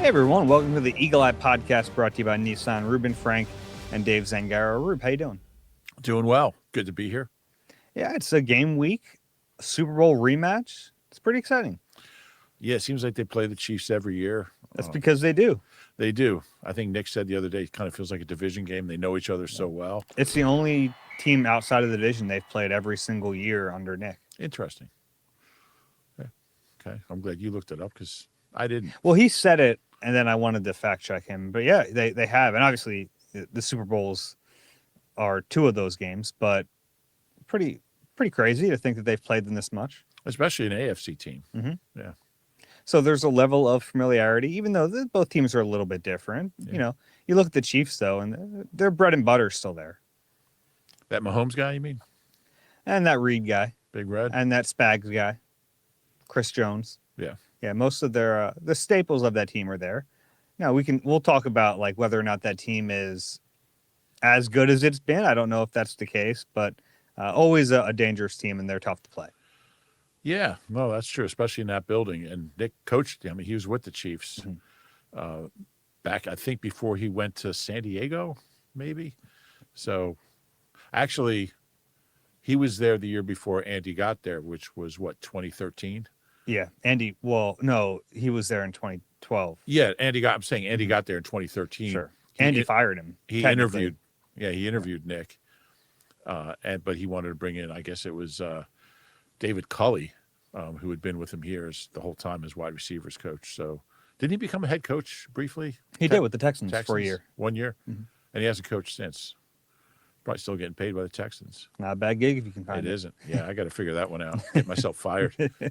Hey everyone, welcome to the Eagle Eye Podcast brought to you by Nissan, Reuben Frank, and Dave Zangaro. Rube, how you doing? Doing well. Good to be here. Yeah, it's a game week, a Super Bowl rematch. It's pretty exciting. Yeah, it seems like they play the Chiefs every year. That's because they do. They do. I think Nick said the other day it kind of feels like a division game. They know each other so well. It's the only team outside of the division they've played every single year under Nick. Interesting. Okay. I'm glad you looked it up because I didn't. Well, he said it, and then I wanted to fact check him. But yeah, they have. And obviously, the Super Bowls are two of those games, but pretty crazy to think that they've played them this much. Especially an AFC team. Mm-hmm. Yeah. So there's a level of familiarity, even though both teams are a little bit different. Yeah. You know, you look at the Chiefs, though, and their bread and butter is still there. That Mahomes guy, you mean? And that Reed guy. Big Red? And that Spags guy. Chris Jones. Yeah. Yeah, most of their the staples of that team are there. Now, we'll talk about like whether or not that team is as good as it's been. I don't know if that's the case, but always a dangerous team, and they're tough to play. Yeah, no, that's true, especially in that building. And Nick coached him. He was with the Chiefs back, I think, before he went to San Diego, maybe. So, actually, he was there the year before Andy got there, which was, 2013? Yeah, Andy, well, no, he was there in 2012. Yeah, Andy got there in 2013. Sure. Andy fired him. He interviewed Nick. But he wanted to bring in, I guess it was David Culley, who had been with him here the whole time as wide receivers coach. So didn't he become a head coach briefly? He did with the Texans for a year. 1 year. Mm-hmm. And he hasn't coached since. Probably still getting paid by the Texans. Not a bad gig if you can find it. It isn't. Yeah, I got to figure that one out. Get myself fired. We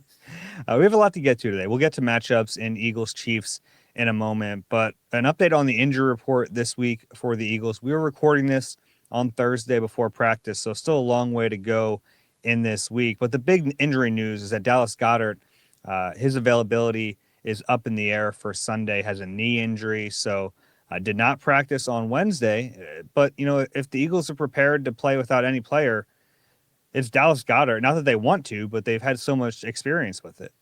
have a lot to get to today. We'll get to matchups in Eagles-Chiefs in a moment, but an update on the injury report this week for the Eagles. We were recording this on Thursday before practice, so still a long way to go in this week. But the big injury news is that Dallas Goedert, his availability is up in the air for Sunday, has a knee injury, so did not practice on Wednesday. But, you know, if the Eagles are prepared to play without any player, it's Dallas Goedert. Not that they want to, but they've had so much experience with it.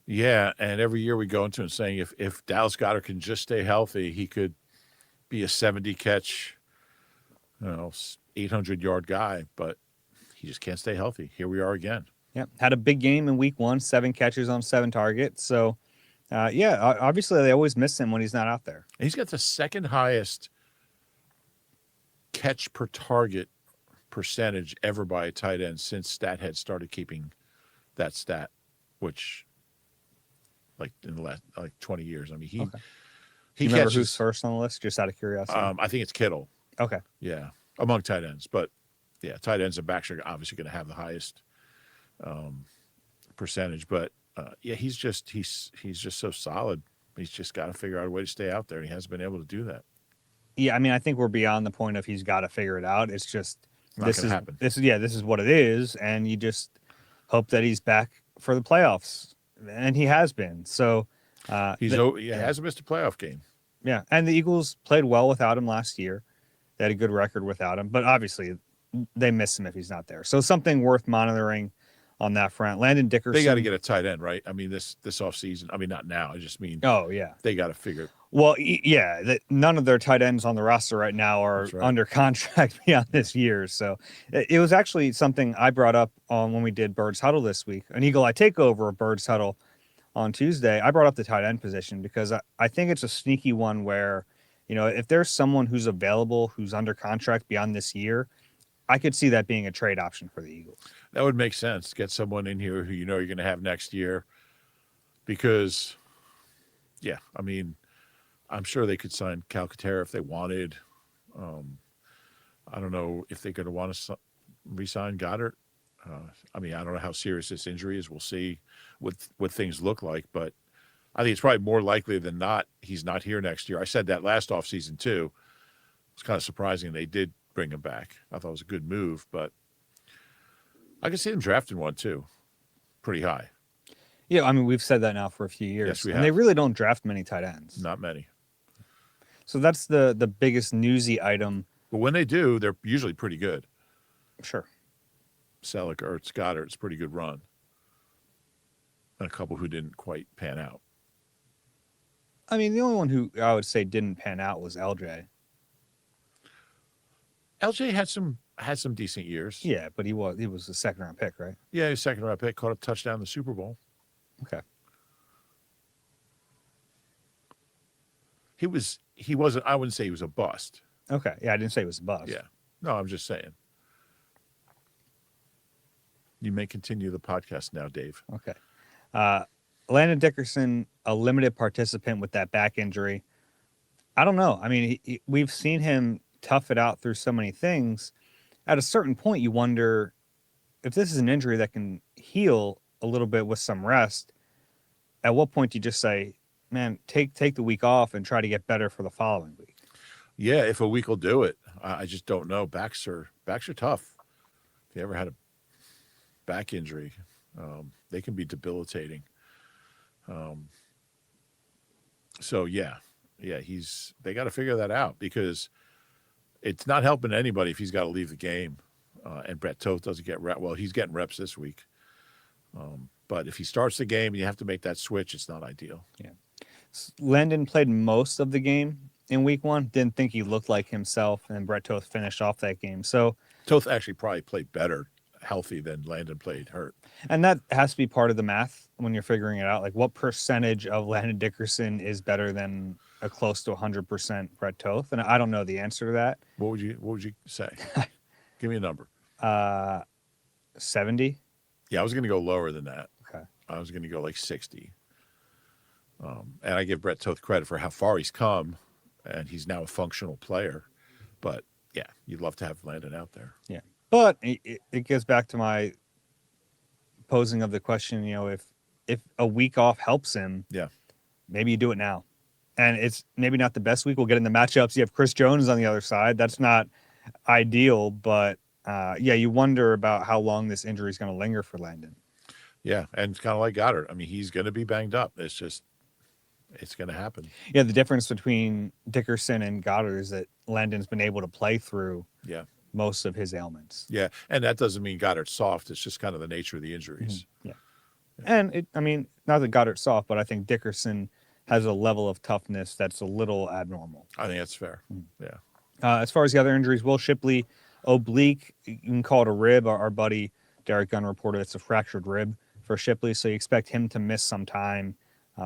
Yeah, and every year we go into it saying if Dallas Goedert can just stay healthy, he could be a 70-catch, 800-yard guy, but he just can't stay healthy. Here we are again. Yeah, had a big game in week 1, 7 catches on 7 targets. So, obviously they always miss him when he's not out there. And he's got the second highest catch per target percentage ever by a tight end since StatHead started keeping that stat, which, like, in the last 20 years. I mean, he remember catches, who's first on the list, just out of curiosity? I think it's Kittle. Okay. Yeah, among tight ends. But, yeah, tight ends and backs are obviously going to have the highest percentage. But, he's just so solid. He's just got to figure out a way to stay out there, and he hasn't been able to do that. Yeah, I mean, I think we're beyond the point of he's got to figure it out. It's just Not going to happen. This is what it is, and you just hope that he's back for the playoffs, and he has been. So he hasn't missed a playoff game. Yeah, and the Eagles played well without him last year. They had a good record without him, but obviously they miss him if he's not there. So something worth monitoring on that front. Landon Dickerson. They got to get a tight end, right? I mean, this offseason. I mean, not now. I just mean. Oh yeah. They got to figure. Well, yeah. None of their tight ends on the roster right now are under contract beyond this year. So it was actually something I brought up on when we did Birds Huddle this week. An Eagle Eye Takeover of Birds Huddle on Tuesday. I brought up the tight end position because I think it's a sneaky one where, you know, if there's someone who's available who's under contract beyond this year, I could see that being a trade option for the Eagles. That would make sense. Get someone in here who you know you're going to have next year because, yeah, I mean, I'm sure they could sign Calcaterra if they wanted. I don't know if they're going to want to re-sign Goddard. I mean, I don't know how serious this injury is. We'll see what things look like, but I think it's probably more likely than not he's not here next year. I said that last offseason too. It's kind of surprising they did bring him back. I thought it was a good move, but I can see them drafting one too, pretty high. Yeah, I mean, we've said that now for a few years. Yes, we and have. they really don't draft many tight ends. Not many. So that's the biggest newsy item. But when they do, they're usually pretty good. Sure. Selleck or Goddard, it's a pretty good run. And a couple who didn't quite pan out. I mean, the only one who I would say didn't pan out was LJ. LJ had some decent years. Yeah, but he was a second round pick, right? Yeah, he was second round pick, caught a touchdown in the Super Bowl. Okay. He wasn't, I wouldn't say he was a bust. Okay. Yeah, I didn't say it was a bust. Yeah. No, I'm just saying. You may continue the podcast now, Dave. Okay. Landon Dickerson, a limited participant with that back injury. I don't know. I mean, we've seen him tough it out through so many things. At a certain point, you wonder if this is an injury that can heal a little bit with some rest. At what point do you just say, man, take the week off and try to get better for the following week? Yeah, if a week will do it. I just don't know. Backs are tough. If you ever had a back injury, they can be debilitating. So yeah, they got to figure that out because it's not helping anybody if he's got to leave the game. And Brett Toth doesn't get reps. Well, he's getting reps this week. But if he starts the game and you have to make that switch, it's not ideal. Yeah. Landon played most of the game in week one. Didn't think he looked like himself, and Brett Toth finished off that game. So Toth actually probably played better healthy than Landon played hurt. And that has to be part of the math when you're figuring it out. Like, what percentage of Landon Dickerson is better than a close to 100% Brett Toth? And I don't know the answer to that. What would you say? Give me a number. 70. Yeah, I was going to go lower than that. Okay. I was going to go like 60. And I give Brett Toth credit for how far he's come, and he's now a functional player. But yeah, you'd love to have Landon out there. Yeah. But it gets back to my posing of the question, if a week off helps him, yeah, maybe you do it now. And it's maybe not the best week. We'll get in the matchups. You have Chris Jones on the other side. That's not ideal, but you wonder about how long this injury is going to linger for Landon. Yeah, and it's kind of like Goddard. I mean, he's going to be banged up. It's going to happen. Yeah, the difference between Dickerson and Goddard is that Landon's been able to play through most of his ailments. Yeah, and that doesn't mean Goddard's soft. It's just kind of the nature of the injuries. Mm-hmm. Yeah. And not that Goddard's soft, but I think Dickerson has a level of toughness that's a little abnormal. I think that's fair. Mm-hmm. Yeah. As far as the other injuries, Will Shipley, oblique, you can call it a rib. Our buddy Derek Gunn reported it's a fractured rib for Shipley, so you expect him to miss some time.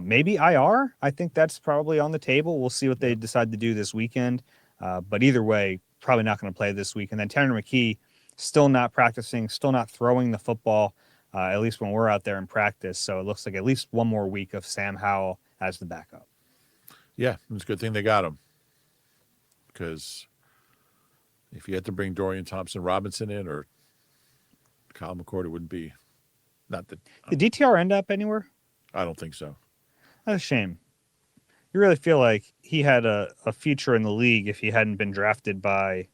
Maybe IR. I think that's probably on the table. We'll see what they decide to do this weekend. But either way, probably not going to play this week. And then Tanner McKee, still not practicing, still not throwing the football, at least when we're out there in practice. So it looks like at least one more week of Sam Howell as the backup. Yeah, it's a good thing they got him. Because if you had to bring Dorian Thompson-Robinson in or Kyle McCord, it wouldn't be. Not that. Did DTR end up anywhere? I don't think so. That's a shame. You really feel like he had a future in the league if he hadn't been drafted by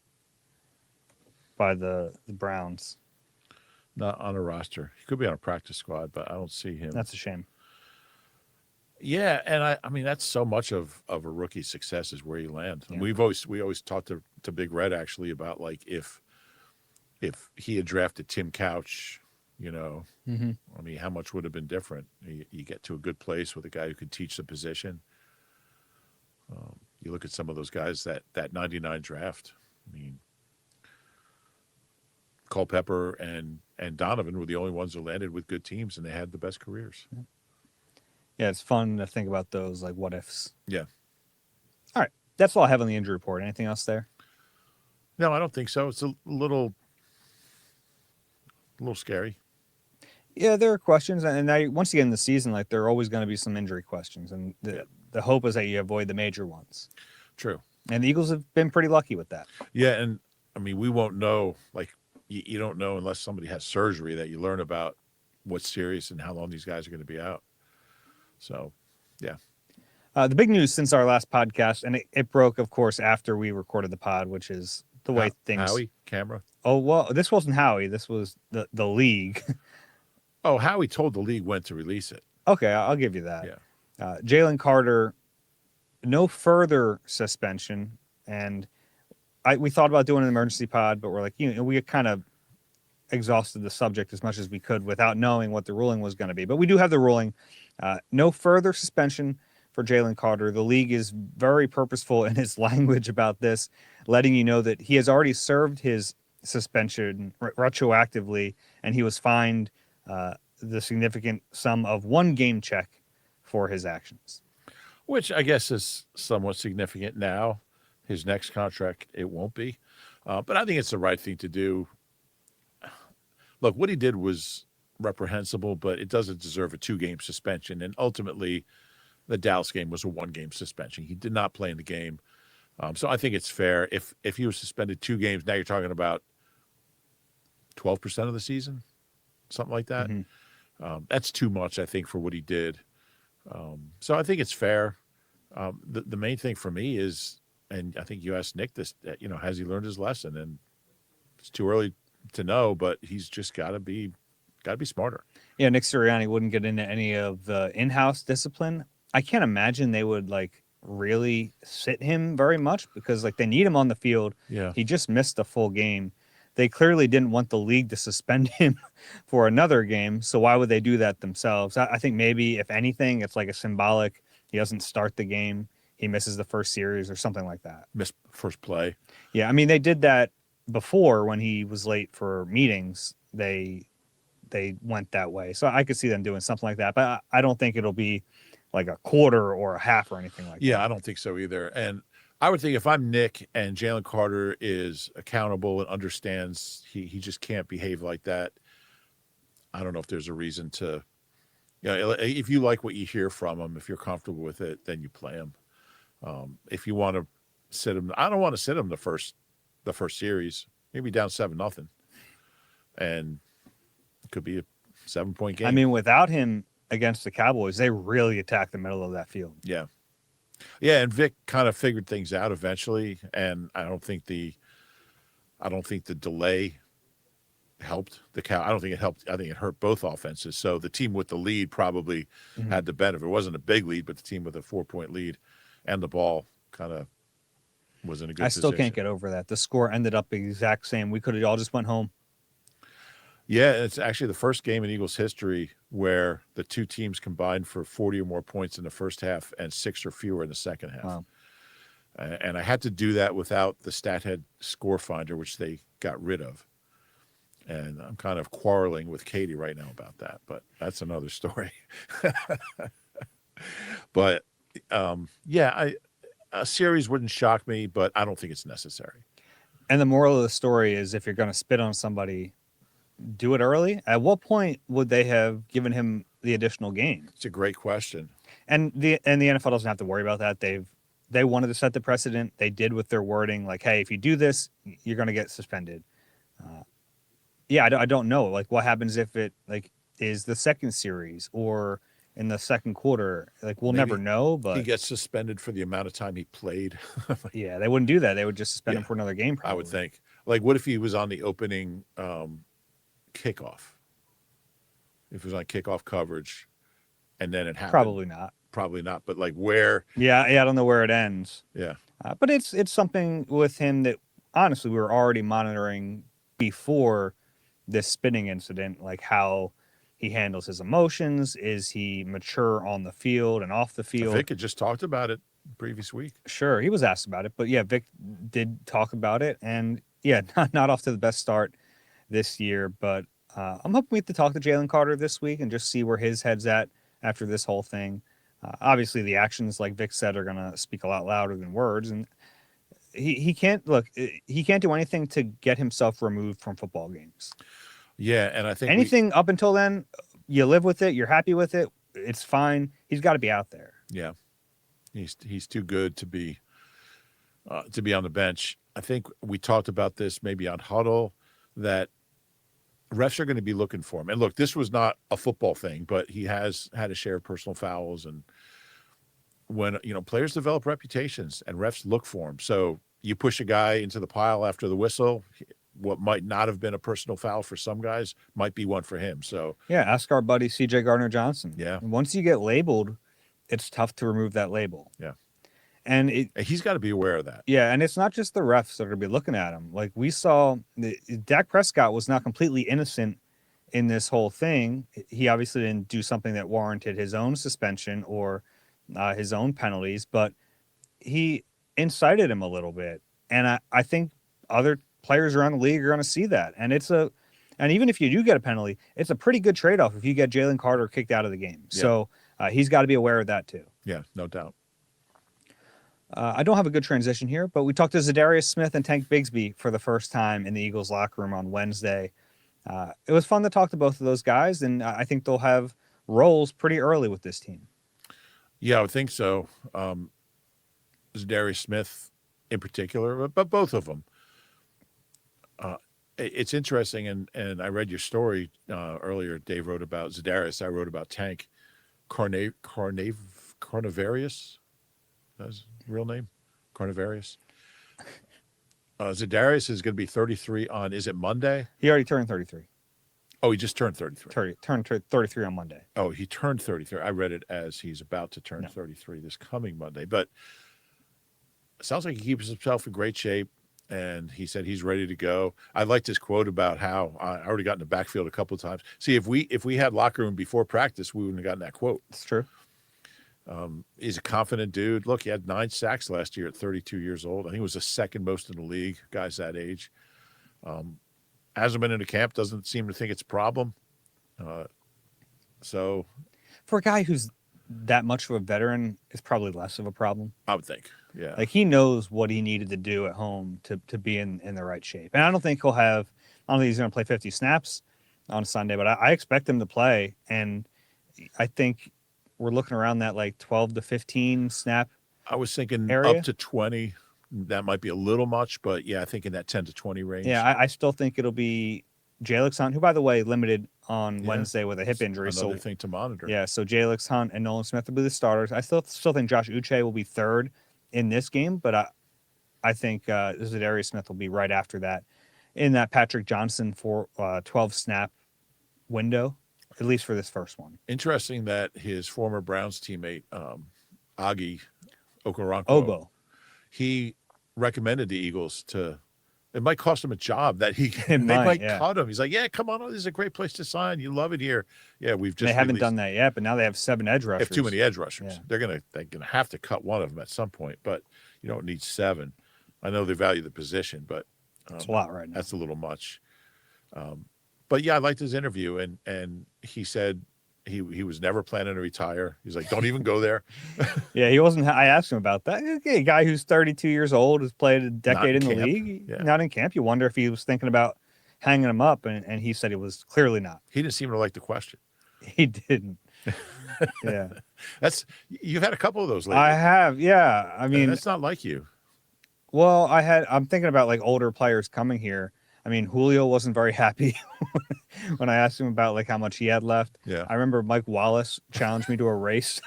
the Browns. Not on a roster. He could be on a practice squad, but I don't see him. That's a shame. Yeah, and I mean that's so much of a rookie's success is where you land. Yeah. We always talked to Big Red actually about like if he had drafted Tim Couch, mm-hmm. I mean, how much would have been different? You get to a good place with a guy who could teach the position. You look at some of those guys that 99 draft. I mean, Culpepper and Donovan were the only ones who landed with good teams, and they had the best careers. Yeah, it's fun to think about those like what ifs. Yeah. All right, that's all I have on the injury report. Anything else there? No, I don't think so. It's a little scary. Yeah, there are questions, and now once you get in the season, like there are always going to be some injury questions, and the hope is that you avoid the major ones. True. And the Eagles have been pretty lucky with that. Yeah, and I mean we won't know. Like you don't know unless somebody has surgery that you learn about what's serious and how long these guys are going to be out. So, yeah. The big news since our last podcast, and it broke, of course, after we recorded the pod, which is the way things. Howie camera. Oh well, this wasn't Howie. This was the league. Oh, Howie told the league when to release it. Okay, I'll give you that. Yeah. Jalen Carter, no further suspension, and we thought about doing an emergency pod, but we're like, we kind of exhausted the subject as much as we could without knowing what the ruling was going to be. But we do have the ruling. No further suspension for Jalen Carter. The league is very purposeful in its language about this, letting you know that he has already served his suspension retroactively, and he was fined the significant sum of 1 game check for his actions. Which I guess is somewhat significant now. His next contract, it won't be. But I think it's the right thing to do. Look, what he did was reprehensible, but it doesn't deserve a 2-game suspension. And ultimately, the Dallas game was a 1-game suspension. He did not play in the game. So I think it's fair. If he was suspended 2 games, now you're talking about 12% of the season, something like that. That's too much, I think, for what he did. So I think it's fair. The main thing for me is, and I think you asked Nick this, has he learned his lesson? And it's too early to know, but he's just got to be smarter. Yeah, Nick Sirianni wouldn't get into any of the in-house discipline. I can't imagine they would really sit him very much because they need him on the field. Yeah. He just missed a full game. They clearly didn't want the league to suspend him for another game, so why would they do that themselves? I think maybe, if anything, it's a symbolic. He doesn't start the game. He misses the first series or something like that. Missed first play. Yeah, I mean, they did that before when he was late for meetings. They went that way. So I could see them doing something like that, but I don't think it'll be like a quarter or a half or anything like that. Yeah, I don't think so either. And I would think if I'm Nick and Jalen Carter is accountable and understands he just can't behave like that, I don't know if there's a reason to, if you like what you hear from him, if you're comfortable with it, then you play him. If you want to sit him, I don't want to sit him the first series, maybe down 7-0, and it could be a 7-point game. I mean, without him against the Cowboys, they really attacked the middle of that field. Yeah. Yeah, and Vic kind of figured things out eventually, and I don't think the delay helped the Cow. I don't think it helped. I think it hurt both offenses. So the team with the lead probably had the benefit. It wasn't a big lead, but the team with a 4-point lead and the ball kind of was in a good position. I still can't get over that. The score ended up the exact same. We could have all just went home. Yeah, it's actually the first game in Eagles history where the two teams combined for 40 or more points in the first half and 6 or fewer in the second half. Wow. And I had to do that without the StatHead score finder, which they got rid of. And I'm kind of quarreling with Katie right now about that, but that's another story. But a series wouldn't shock me, but I don't think it's necessary. And the moral of the story is, if you're going to spit on somebody, do it early. At what point would they have given him the additional game? It's a great question. And the NFL doesn't have to worry about that. They wanted to set the precedent. They did with their wording, hey, if you do this, you're going to get suspended. I don't know. What happens if it is the second series or in the second quarter? We'll never know. But he gets suspended for the amount of time he played. Yeah, they wouldn't do that. They would just suspend him for another game. Probably. I would think. What if he was on the opening kickoff? If it was on kickoff coverage, and then it happened. Probably not. But where? Yeah. I don't know where it ends. Yeah. But it's something with him that honestly we were already monitoring before this spinning incident, how he handles his emotions. Is he mature on the field and off the field? Vic had just talked about it previous week. Sure, he was asked about it, but yeah, Vic did talk about it, and yeah, not off to the best start this year. But I'm hoping we get to talk to Jalen Carter this week and just see where his head's at after this whole thing. Obviously, the actions, like Vic said, are going to speak a lot louder than words, and he can't do anything to get himself removed from football games. Yeah, and I think anything up until then, you live with it, you're happy with it, it's fine. He's got to be out there. Yeah, he's too good to be on the bench. I think we talked about this maybe on Huddle, that refs are going to be looking for him. And look, this was not a football thing, but he has had a share of personal fouls, and when players develop reputations and refs look for him. So you push a guy into the pile after the whistle, what might not have been a personal foul for some guys might be one for him. So yeah, ask our buddy CJ Gardner-Johnson. Yeah. Once you get labeled, it's tough to remove that label. Yeah. And he's got to be aware of that. Yeah, and it's not just the refs that are going to be looking at him. We saw Dak Prescott was not completely innocent in this whole thing. He obviously didn't do something that warranted his own suspension or his own penalties, but he incited him a little bit. And I think other players around the league are going to see that. And even if you do get a penalty, it's a pretty good trade-off if you get Jalen Carter kicked out of the game. Yeah. So he's got to be aware of that too. Yeah, no doubt. I don't have a good transition here, but we talked to Za'Darius Smith and Tank Bigsby for the first time in the Eagles locker room on Wednesday. It was fun to talk to both of those guys, and I think they'll have roles pretty early with this team. Yeah, I would think so. Za'Darius Smith in particular, but both of them. It's interesting, and I read your story earlier. Dave wrote about Za'Darius. I wrote about Tank Carnivarius. That's his real name, Carnivarius. Za'Darius is going to be 33 on, is it Monday? He already turned 33. Oh, he just turned 33. Turned 33 on Monday. Oh, he turned 33. I read it as he's about to turn 33 this coming Monday. But it sounds like he keeps himself in great shape, and he said he's ready to go. I liked his quote about how I already got in the backfield a couple of times. See, if we had locker room before practice, we wouldn't have gotten that quote. It's true. He's a confident dude. Look, he had 9 sacks last year at 32 years old. I think it was the second most in the league, guys that age. Hasn't been in a camp, doesn't seem to think it's a problem. So for a guy who's that much of a veteran, it's probably less of a problem. I would think, yeah. Like he knows what he needed to do at home to be in the right shape. And I don't think I don't think he's going to play 50 snaps on Sunday, but I expect him to play. And I think we're looking around that like 12 to 15 snap. I was thinking area. Up to 20. That might be a little much, but yeah, I think in that 10 to 20 range. Yeah, I still think it'll be Jalix Hunt, who, by the way, limited on Wednesday with a hip injury. Another thing to monitor. Yeah, so Jalix Hunt and Nolan Smith will be the starters. I still think Josh Uche will be third in this game, but I think Za'Darius Smith will be right after that in that Patrick Johnson 12 snap window, at least for this first one. Interesting that his former Browns teammate, Agi Okoronkwo, Obo, he recommended the Eagles to. It might cost him a job that they might cut him. He's like, yeah, come on, this is a great place to sign. You love it here. Yeah, they haven't done that yet, but now they have 7 edge rushers. They have too many edge rushers. Yeah. They're gonna have to cut one of them at some point, but you don't need 7. I know they value the position, but it's a lot right now. That's a little much. But yeah, I liked his interview, and he said he was never planning to retire. He's like, don't even go there. Yeah, he wasn't. I asked him about that. A guy who's 32 years old, has played a decade in the league, not in camp. You wonder if he was thinking about hanging him up, and he said he was clearly not. He didn't seem to like the question. He didn't. Yeah, you've had a couple of those lately. I have. Yeah, I mean, that's not like you. Well, I'm thinking about like older players coming here. I mean, Julio wasn't very happy when I asked him about like how much he had left. Yeah. I remember Mike Wallace challenged me to a race.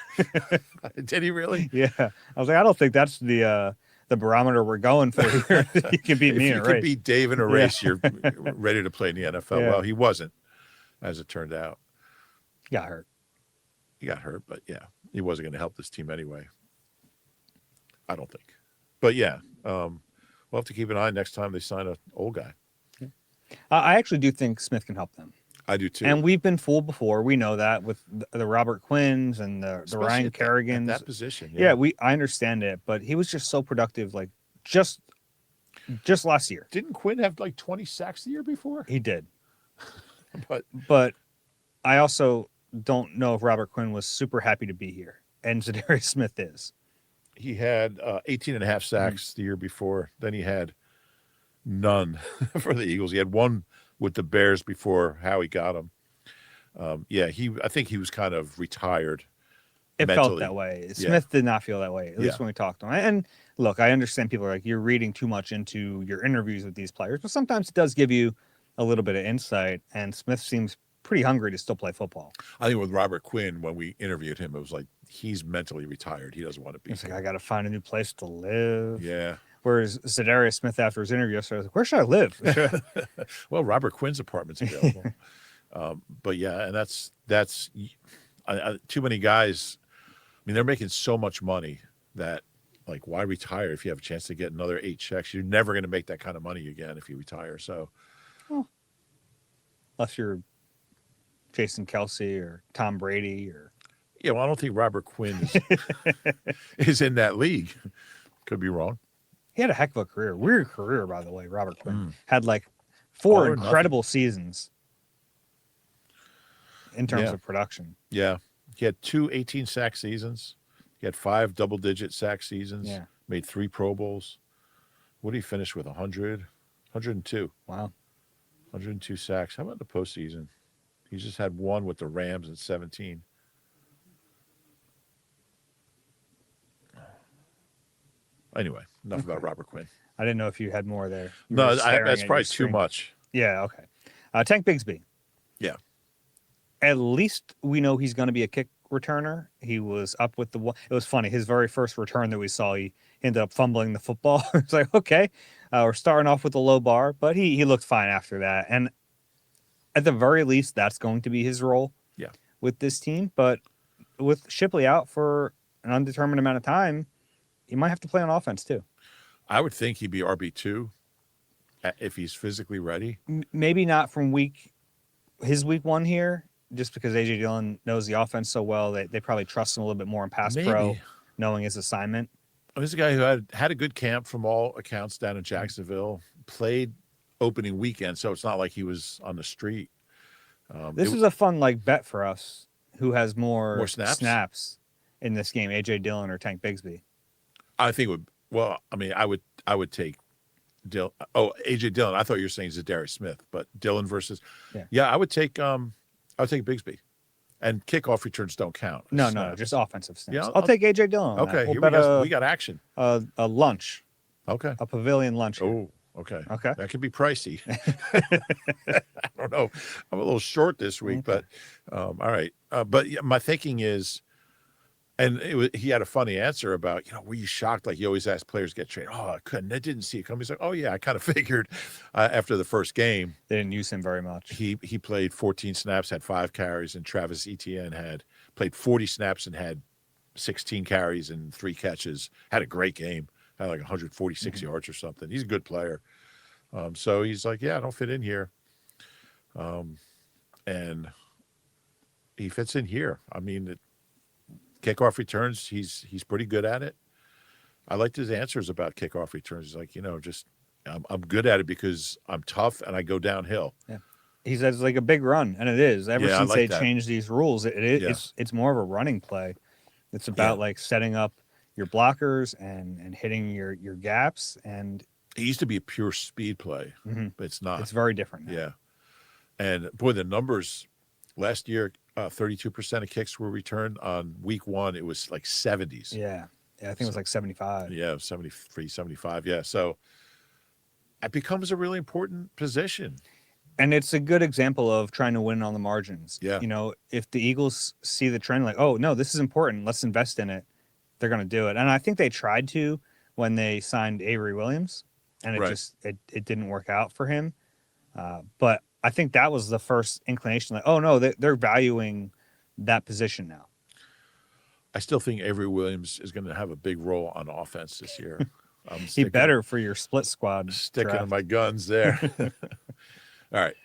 Did he really? Yeah. I was like, I don't think that's the barometer we're going for here. You can beat me in a race. If you can beat Dave in a race, you're ready to play in the NFL. Yeah. Well, he wasn't, as it turned out. He got hurt. But yeah, he wasn't going to help this team anyway. I don't think. But yeah, we'll have to keep an eye next time they sign an old guy. I actually do think Smith can help them. I do too. And we've been fooled before. We know that with the Robert Quinns and the Ryan Kerrigans. That position. Yeah, I understand it, but he was just so productive, like just last year. Didn't Quinn have like 20 sacks the year before? He did. but I also don't know if Robert Quinn was super happy to be here, and Za'Darius Smith is. He had 18 and a half sacks the year before. Then he had none for the Eagles. He had one with the Bears before Howie got him. I think he was kind of retired. It mentally. Felt that way. Smith did not feel that way, at least when we talked to him. And look, I understand people are like, you're reading too much into your interviews with these players, but sometimes it does give you a little bit of insight, and Smith seems pretty hungry to still play football. I think with Robert Quinn, when we interviewed him, it was like he's mentally retired. He doesn't want to be. He's like, I got to find a new place to live. Yeah. Whereas Za'Darius Smith, after his interview, I was like, where should I live? Well, Robert Quinn's apartment's available. But yeah, and that's too many guys. I mean, they're making so much money that, like, why retire if you have a chance to get another 8 checks? You're never going to make that kind of money again if you retire. So, unless you're Jason Kelsey or Tom Brady or Yeah, well, I don't think Robert Quinn is in that league. Could be wrong. He had a heck of a career. Weird career, by the way. Robert Quinn had like All 4 or incredible seasons in terms of production. Yeah. He had 2 18-sack seasons. He had 5 double-digit sack seasons. Yeah. Made 3 Pro Bowls. What did he finish with? 100? 102. Wow. 102 sacks. How about the postseason? He just had 1 with the Rams in 17. Anyway, enough about Robert Quinn. I didn't know if you had more there. You No, were staring that's at probably your too screen. much. Yeah, okay. Tank Bigsby. Yeah. At least we know he's going to be a kick returner. He was up with the one. It was funny. His very first return that we saw, he ended up fumbling the football. It's like, okay, we're starting off with a low bar, but he looked fine after that. And at the very least, that's going to be his role with this team. But with Shipley out for an undetermined amount of time, he might have to play on offense too. I would think he'd be RB2 if he's physically ready. Maybe not from his week 1 here, just because A.J. Dillon knows the offense so well. They probably trust him a little bit more in pass pro, knowing his assignment. This is a guy who had a good camp from all accounts down in Jacksonville, played opening weekend, so it's not like he was on the street. This is a fun bet for us. Who has more snaps in this game, A.J. Dillon or Tank Bigsby? I think it would. Well, I mean, I would take Dillon. Oh, A.J. Dillon. I thought you were saying Za'Darius Smith, but Dillon versus. Yeah, I would take Bigsby, and kickoff returns don't count. No, just offensive snaps. Yeah, I'll take A.J. Dillon. Okay, We'll we got action. A lunch. Okay. A pavilion lunch. Oh, okay. Okay. That could be pricey. I don't know. I'm a little short this week, but all right. But my thinking is, and he had a funny answer about, were you shocked? Like you always ask players get traded. Oh, I couldn't. I didn't see it coming. He's like, oh yeah, I kind of figured after the first game. They didn't use him very much. He played 14 snaps, had 5 carries, and Travis Etienne played 40 snaps and had 16 carries and 3 catches. Had a great game. Had like 146 yards or something. He's a good player. So he's like, yeah, I don't fit in here. And he fits in here. I mean, kickoff returns, he's pretty good at it. I liked his answers about kickoff returns. He's like, just I'm good at it because I'm tough and I go downhill. Yeah. He says it's like a big run, and it is. Ever since they changed these rules, it's more of a running play. It's about like setting up your blockers and hitting your gaps. And it used to be a pure speed play, but it's not. It's very different now. Yeah. And boy, the numbers last year, 32% of kicks were returned. On week 1, it was like 70s. Yeah, I think it was like 75. Yeah, 73, 75. Yeah, so it becomes a really important position. And it's a good example of trying to win on the margins. Yeah. If the Eagles see the trend, like, oh, no, this is important, let's invest in it, they're going to do it. And I think they tried to when they signed Avery Williams, and it didn't work out for him. But I think that was the first inclination, like, oh, no, they're valuing that position now. I still think Avery Williams is going to have a big role on offense this year. He better for your split squad. Sticking to my guns there. All right.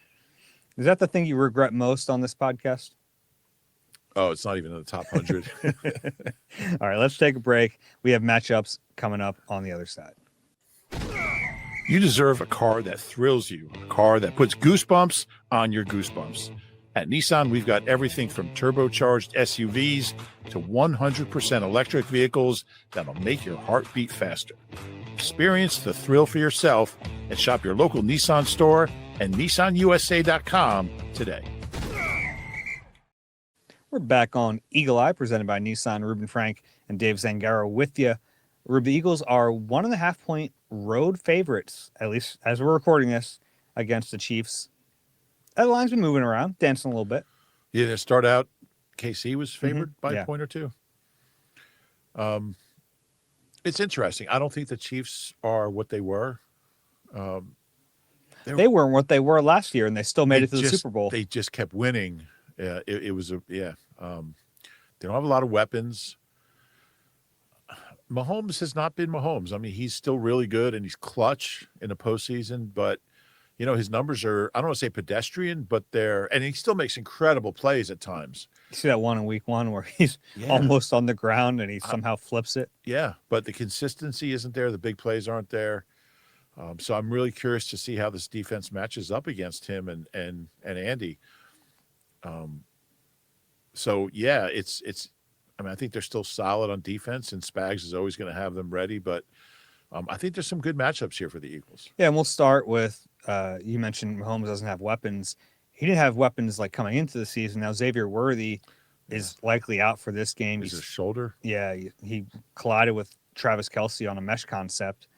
Is that the thing you regret most on this podcast? Oh, it's not even in the top 100. All right, let's take a break. We have matchups coming up on the other side. You deserve a car that thrills you, a car that puts goosebumps on your goosebumps. At Nissan, we've got everything from turbocharged SUVs to 100% electric vehicles that'll make your heart beat faster. Experience the thrill for yourself and shop your local Nissan store and NissanUSA.com today. We're back on Eagle Eye, presented by Nissan. Reuben Frank and Dave Zangaro with you. The Eagles are 1.5-point road favorites, at least as we're recording this, against the Chiefs. That line's been moving around, dancing a little bit. Yeah, to start out, KC was favored by a point or two. It's interesting. I don't think the Chiefs are what they were. They weren't what they were last year, and they still made it to the Super Bowl. They just kept winning. It was they don't have a lot of weapons. Mahomes has not been Mahomes. I mean, he's still really good and he's clutch in the postseason, but his numbers are, I don't want to say pedestrian, but and he still makes incredible plays at times. You see that one in week 1 where he's almost on the ground and he somehow flips it. Yeah, but the consistency isn't there. The big plays aren't there. So I'm really curious to see how this defense matches up against him and Andy. So yeah, it's. I mean, I think they're still solid on defense, and Spags is always going to have them ready. But I think there's some good matchups here for the Eagles. Yeah, and we'll start with you mentioned Mahomes doesn't have weapons. He didn't have weapons like coming into the season. Now Xavier Worthy is likely out for this game. Is his shoulder? Yeah, he collided with Travis Kelce on a mesh concept,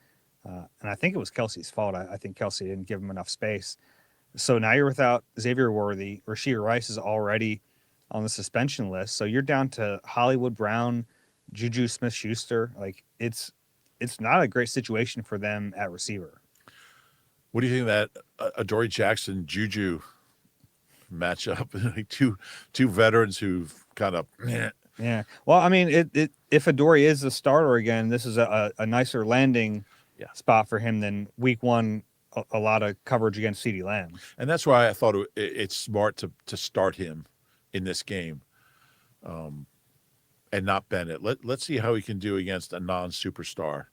and I think it was Kelsey's fault. I think Kelce didn't give him enough space. So now you're without Xavier Worthy. Rashee Rice is already on the suspension list. So you're down to Hollywood Brown, Juju Smith-Schuster. Like it's not a great situation for them at receiver. What do you think of that Adoree Jackson Juju matchup? Like two veterans who've kind of Yeah. Well, I mean, if Adoree is the starter again, this is a nicer landing spot for him than week 1. A lot of coverage against CeeDee Lamb. And that's why I thought it's smart to start him in this game, and not Bennett. Let's see how he can do against a non-superstar.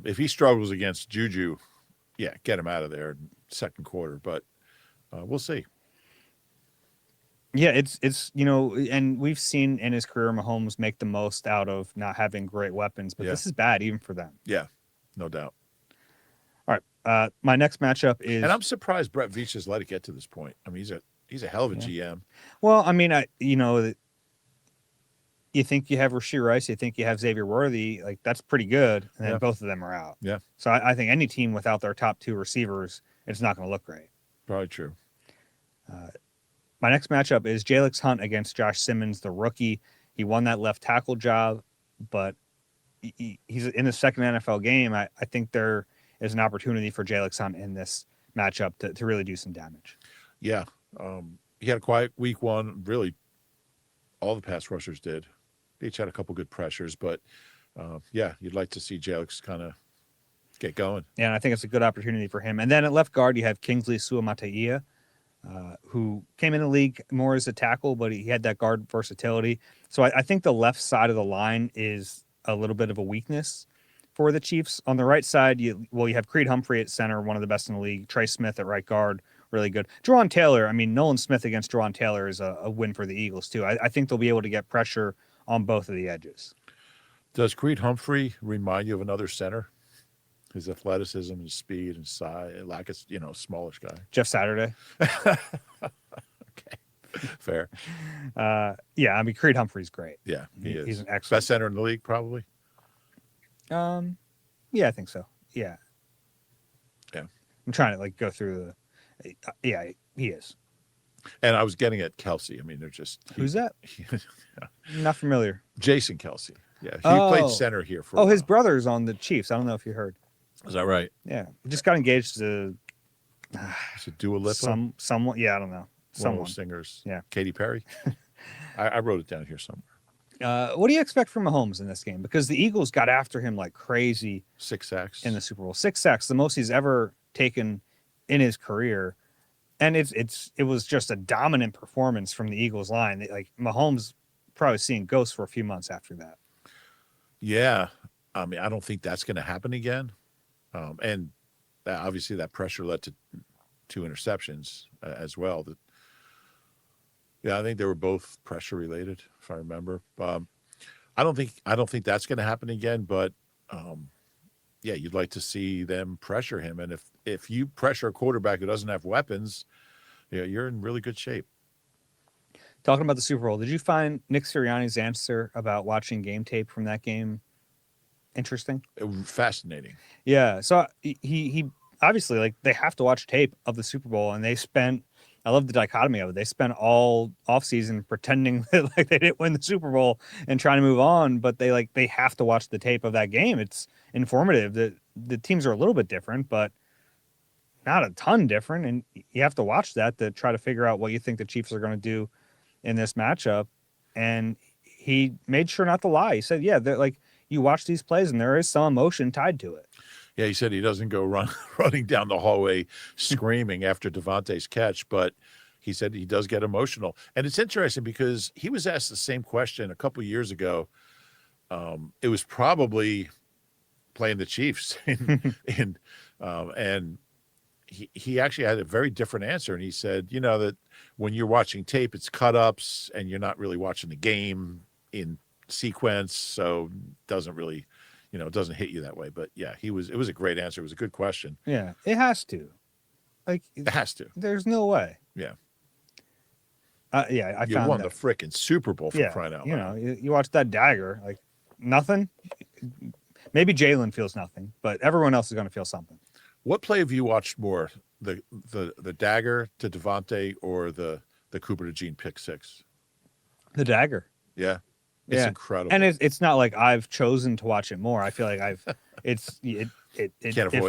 If he struggles against Juju, get him out of there in second quarter. But we'll see. Yeah, it's and we've seen in his career Mahomes make the most out of not having great weapons, but this is bad even for them. Yeah, no doubt. All right, my next matchup is, and I'm surprised Brett Veach has let it get to this point. I mean, he's a hell of a GM. Well, I mean, you think you have Rashee Rice, you think you have Xavier Worthy, like that's pretty good, and then both of them are out. Yeah. So I think any team without their top 2 receivers, it's not going to look great. Probably true. My next matchup is Jalix Hunt against Josh Simmons, the rookie. He won that left tackle job, but he's in the second NFL game. I think there is an opportunity for Jalix Hunt in this matchup to really do some damage. Yeah. He had a quiet week 1. Really, all the pass rushers did. They each had a couple good pressures, but you'd like to see Jalix kind of get going. Yeah, and I think it's a good opportunity for him. And then at left guard, you have Kingsley Suamataia, who came in the league more as a tackle, but he had that guard versatility. So I think the left side of the line is a little bit of a weakness for the Chiefs. On the right side, you have Creed Humphrey at center, one of the best in the league. Trey Smith at right guard, really good. Jawan Taylor, I mean, Nolan Smith against Jawan Taylor is a win for the Eagles, too. I think they'll be able to get pressure on both of the edges. Does Creed Humphrey remind you of another center? His athleticism and speed and size, like a smallish guy. Jeff Saturday. Okay, fair. I mean, Creed Humphrey's great. Yeah, he is. He's an excellent best center in the league, probably. Yeah, I think so. Yeah. I'm trying to go through the. Yeah, he is. And I was getting at Kelsey. I mean, they're just. Who's that? Not familiar. Jason Kelsey. Yeah, he played center here for. His brother's on the Chiefs. I don't know if you heard. Is that right? Yeah, he just got engaged to. Is it Dua Lipa? Someone. Yeah, I don't know. Someone. One of those singers. Yeah. Katy Perry. I wrote it down here somewhere. What do you expect from Mahomes in this game? Because the Eagles got after him like crazy. 6 sacks in the Super Bowl. 6 sacks, the most he's ever taken in his career. And it was just a dominant performance from the Eagles line. Mahomes probably seeing ghosts for a few months after that. Yeah. I mean, I don't think that's going to happen again. And obviously that pressure led to 2 interceptions as well. I think they were both pressure related, if I remember. I don't think that's going to happen again. But you'd like to see them pressure him. And if you pressure a quarterback who doesn't have weapons, you're in really good shape. Talking about the Super Bowl, did you find Nick Sirianni's answer about watching game tape from that game interesting? Fascinating. Yeah. So he obviously they have to watch tape of the Super Bowl, and I love the dichotomy of it. They spent all offseason pretending that they didn't win the Super Bowl and trying to move on, but they have to watch the tape of that game. It's informative. The teams are a little bit different, but not a ton different, and you have to watch that to try to figure out what you think the Chiefs are going to do in this matchup. And he made sure not to lie. He said, "Yeah, you watch these plays, and there is some emotion tied to it." Yeah, he said he doesn't go running down the hallway screaming after Devontae's catch, but he said he does get emotional. And it's interesting because he was asked the same question a couple years ago. It was probably playing the Chiefs, and he actually had a very different answer. And he said, that when you're watching tape, it's cut ups, and you're not really watching the game in sequence, so it doesn't really, it doesn't hit you that way. But yeah, it was a great answer. It was a good question. Yeah, it has to. Like It has to. There's no way. Yeah. I You found won that. the frickin' Super Bowl for crying out loud. You watch that dagger, like nothing. Maybe Jalen feels nothing, but everyone else is going to feel something. What play have you watched more, the dagger to Devontae or the Cooper to Gene pick six? The dagger. Yeah, it's incredible, and it's not like I've chosen to watch it more. I feel like it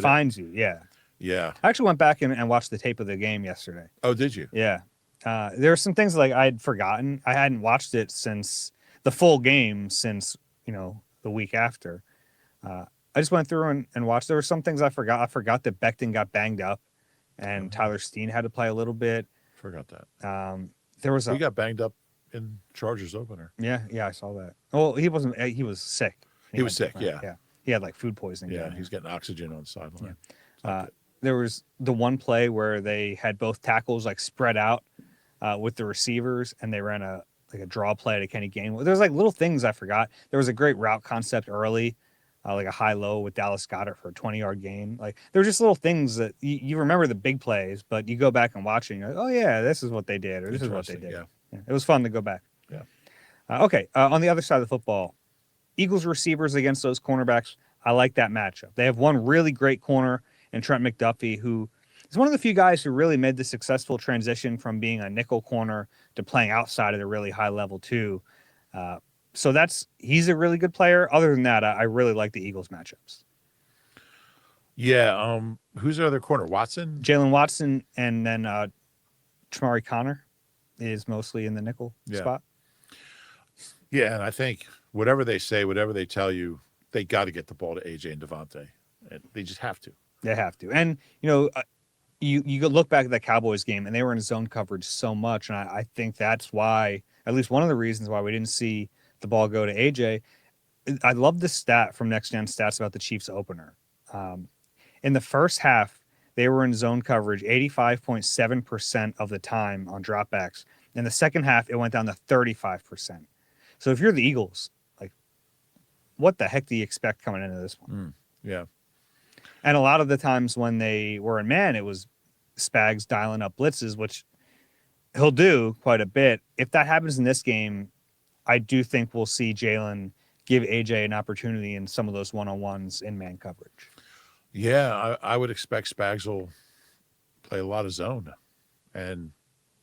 finds you. Yeah. Yeah. I actually went back and watched the tape of the game yesterday. Oh, did you? Yeah. There were some things like I'd forgotten. I hadn't watched it since the full game since the week after. I just went through and watched. There were some things I forgot. I forgot that Becton got banged up, and Tyler Steen had to play a little bit. Forgot that. He got banged up in Chargers opener. Yeah, I saw that. Well, he wasn't. He was sick. He was sick. Yeah. He had like food poisoning. Yeah, he's getting oxygen on the sideline. Yeah. There was the one play where they had both tackles like spread out with the receivers, and they ran a draw play to Kenny Gainwell. There's like little things I forgot. There was a great route concept early. Like a high-low with Dallas Goedert for a 20-yard gain. Like there were just little things that you remember the big plays, but you go back and watch it and you're like, oh yeah, this is what they did, or this is what they did. Yeah. It was fun to go back. Yeah. Okay. On the other side of the football, Eagles receivers against those cornerbacks. I like that matchup. They have one really great corner in Trent McDuffie, who is one of the few guys who really made the successful transition from being a nickel corner to playing outside at a really high level too. So he's a really good player. Other than that, I really like the Eagles matchups. Yeah. Who's the other corner? Watson? Jalen Watson, and then Tamari Connor is mostly in the nickel spot. Yeah, and I think whatever they say, whatever they tell you, they got to get the ball to AJ and Devontae. They just have to. They have to. And, you could look back at that Cowboys game, and they were in zone coverage so much, and I think that's why, at least one of the reasons why we didn't see the ball go to AJ. I love the stat from Next Gen Stats about the Chiefs opener. In the first half, they were in zone coverage 85.7% of the time on dropbacks. In the second half, it went down to 35%. So if you're the Eagles, like, what the heck do you expect coming into this one? Yeah. And a lot of the times when they were in man, it was Spags dialing up blitzes, which he'll do quite a bit. If that happens in this game, I do think we'll see Jalen give AJ an opportunity in some of those one-on-ones in man coverage. Yeah, I would expect Spags will play a lot of zone and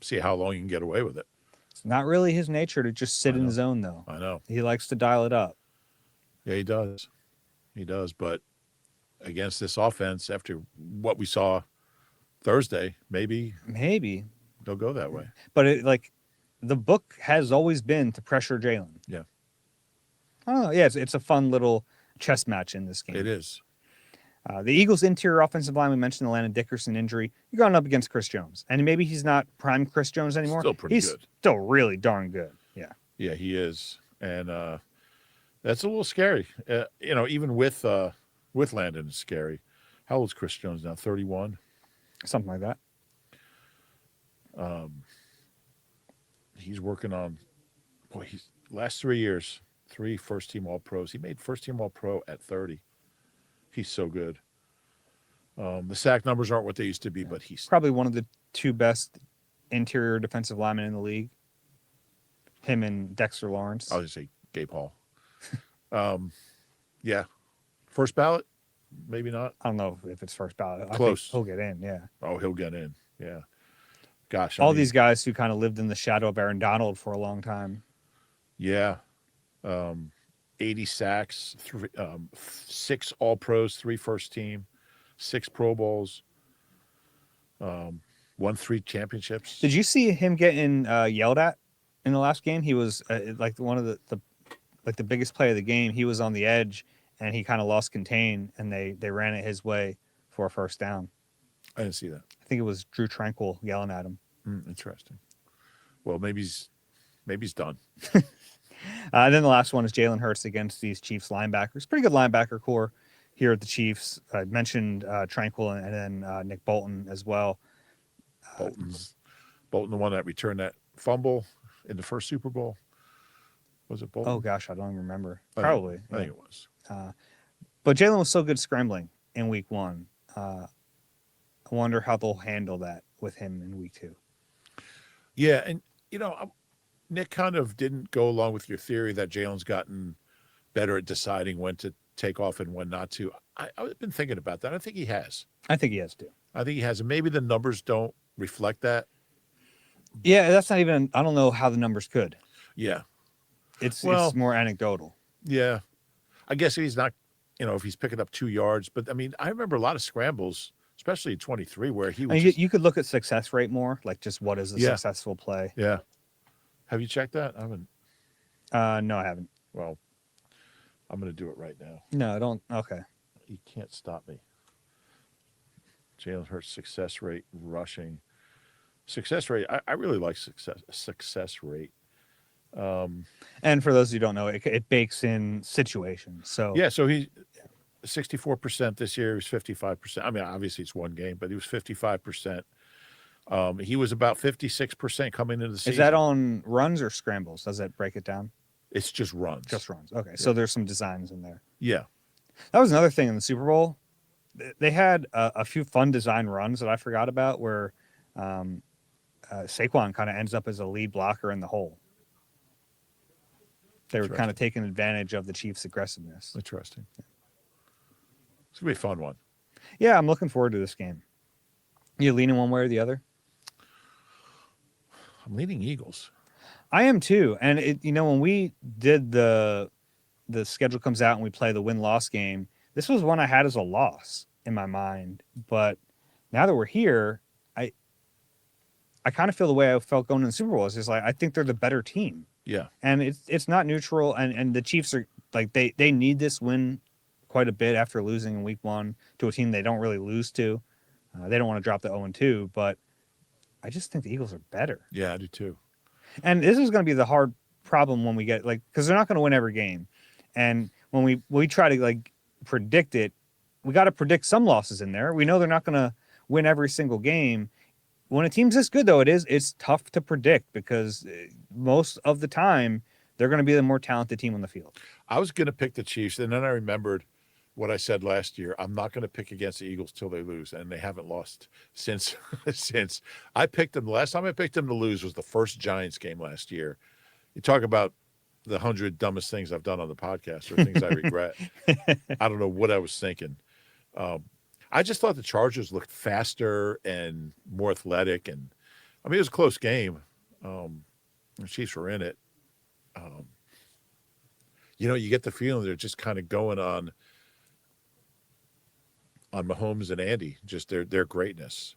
see how long you can get away with it. It's not really his nature to just sit in zone, though. I know. He likes to dial it up. Yeah, he does. But against this offense, after what we saw Thursday, maybe they'll go that way. But the book has always been to pressure Jalen. Yeah. I don't know. Yeah, it's a fun little chess match in this game. It is. The Eagles' interior offensive line, we mentioned the Landon Dickerson injury. You're going up against Chris Jones. And maybe he's not prime Chris Jones anymore. Still pretty good. Still really darn good. Yeah. Yeah, he is. And that's a little scary. Even with Landon, it's scary. How old is Chris Jones now? 31? Something like that. He's working on, he's last 3 years, 3 first-team All-Pros. He made first-team All-Pro at 30. He's so good. The sack numbers aren't what they used to be, but he's probably one of the 2 best interior defensive linemen in the league. Him and Dexter Lawrence. I was going to say Gabe Hall. Yeah. First ballot? Maybe not. I don't know if it's first ballot. Close. I think he'll get in, yeah. Oh, he'll get in, yeah. Gosh. These guys who kind of lived in the shadow of Aaron Donald for a long time. Yeah. 80 sacks, 6 All-Pros, 3 first team, 6 Pro Bowls, won 3 championships. Did you see him getting yelled at in the last game? He was like one of the biggest play of the game. He was on the edge, and he kind of lost contain, and they ran it his way for a first down. I didn't see that. I think it was Drew Tranquil yelling at him. Interesting. Well, maybe he's done. And then the last one is Jalen Hurts against these Chiefs linebackers. Pretty good linebacker core here at the Chiefs. I mentioned Tranquil and then Nick Bolton as well. Bolton, the one that returned that fumble in the first Super Bowl. Was it Bolton? Oh gosh, I don't even remember. I Probably. think it was. But Jalen was so good scrambling in week 1. I wonder how they'll handle that with him in week 2. Yeah, and Nick kind of didn't go along with your theory that Jalen's gotten better at deciding when to take off and when not to. I've been thinking about that. I think he has. I think he has too. I think he has. And maybe the numbers don't reflect that. Yeah, that's not even, I don't know how the numbers could. Yeah. It's more anecdotal. Yeah. I guess he's not, if he's picking up 2 yards. But, I mean, I remember a lot of scrambles, especially in 23, where he was. You could look at success rate more, like just what is a successful play. Yeah. Have you checked that? I haven't. No, I haven't. Well, I'm going to do it right now. No, I don't. Okay. You can't stop me. Jalen Hurts success rate rushing. Success rate. I really like success rate. And for those who don't know, it bakes in situations. So yeah, so he 64% this year. He was 55%. I mean, obviously it's one game, but he was 55%. He was about 56% coming into the season. Is that on runs or scrambles? Does that break it down? It's just runs. Just runs. Okay, so there's some designs in there. Yeah. That was another thing in the Super Bowl. They had a few fun design runs that I forgot about where Saquon kind of ends up as a lead blocker in the hole. They were kind of taking advantage of the Chiefs' aggressiveness. Interesting. It's going to be a fun one. Yeah, I'm looking forward to this game. You leaning one way or the other? I'm leaning Eagles. I am too. And when we did the schedule comes out and we play the win-loss game, this was one I had as a loss in my mind. But now that we're here, I kind of feel the way I felt going in the Super Bowl. It's just like I think they're the better team. Yeah. And it's not neutral, and the Chiefs are like they need this win quite a bit after losing in week 1 to a team they don't really lose to. They don't want to drop the 0-2, but I just think the Eagles are better. Yeah, I do too. And this is going to be the hard problem when we get because they're not going to win every game. And when we try to predict it, we got to predict some losses in there. We know they're not going to win every single game. When a team's this good, though, it's tough to predict because most of the time they're going to be the more talented team on the field. I was going to pick the Chiefs, and then I remembered what I said last year. I'm not going to pick against the Eagles till they lose, and they haven't lost since I picked them. The last time I picked them to lose was the first Giants game last year. You talk about the 100 dumbest things I've done on the podcast or things I regret. I don't know what I was thinking. I just thought the Chargers looked faster and more athletic, and I mean it was a close game. The Chiefs were in it. You get the feeling they're just kind of going on Mahomes and Andy, just their greatness.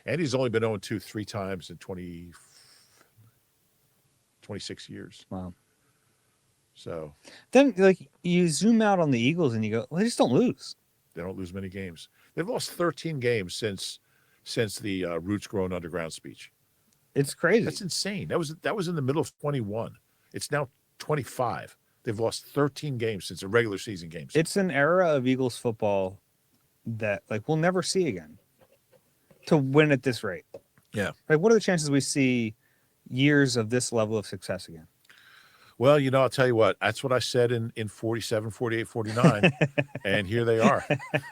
Andy's only been 0-2 3 times in 26 years. Wow. So then you zoom out on the Eagles and you go, well, they just don't lose. They don't lose many games. They've lost 13 games since the Roots Grown Underground speech. It's crazy. That's insane. That was in the middle of 21. It's now 25. They've lost 13 games since the regular season games. It's an era of Eagles football that we'll never see again. To win at this rate. Yeah. What are the chances we see years of this level of success again? Well, I'll tell you what. That's what I said in 47, 48, 49, and here they are.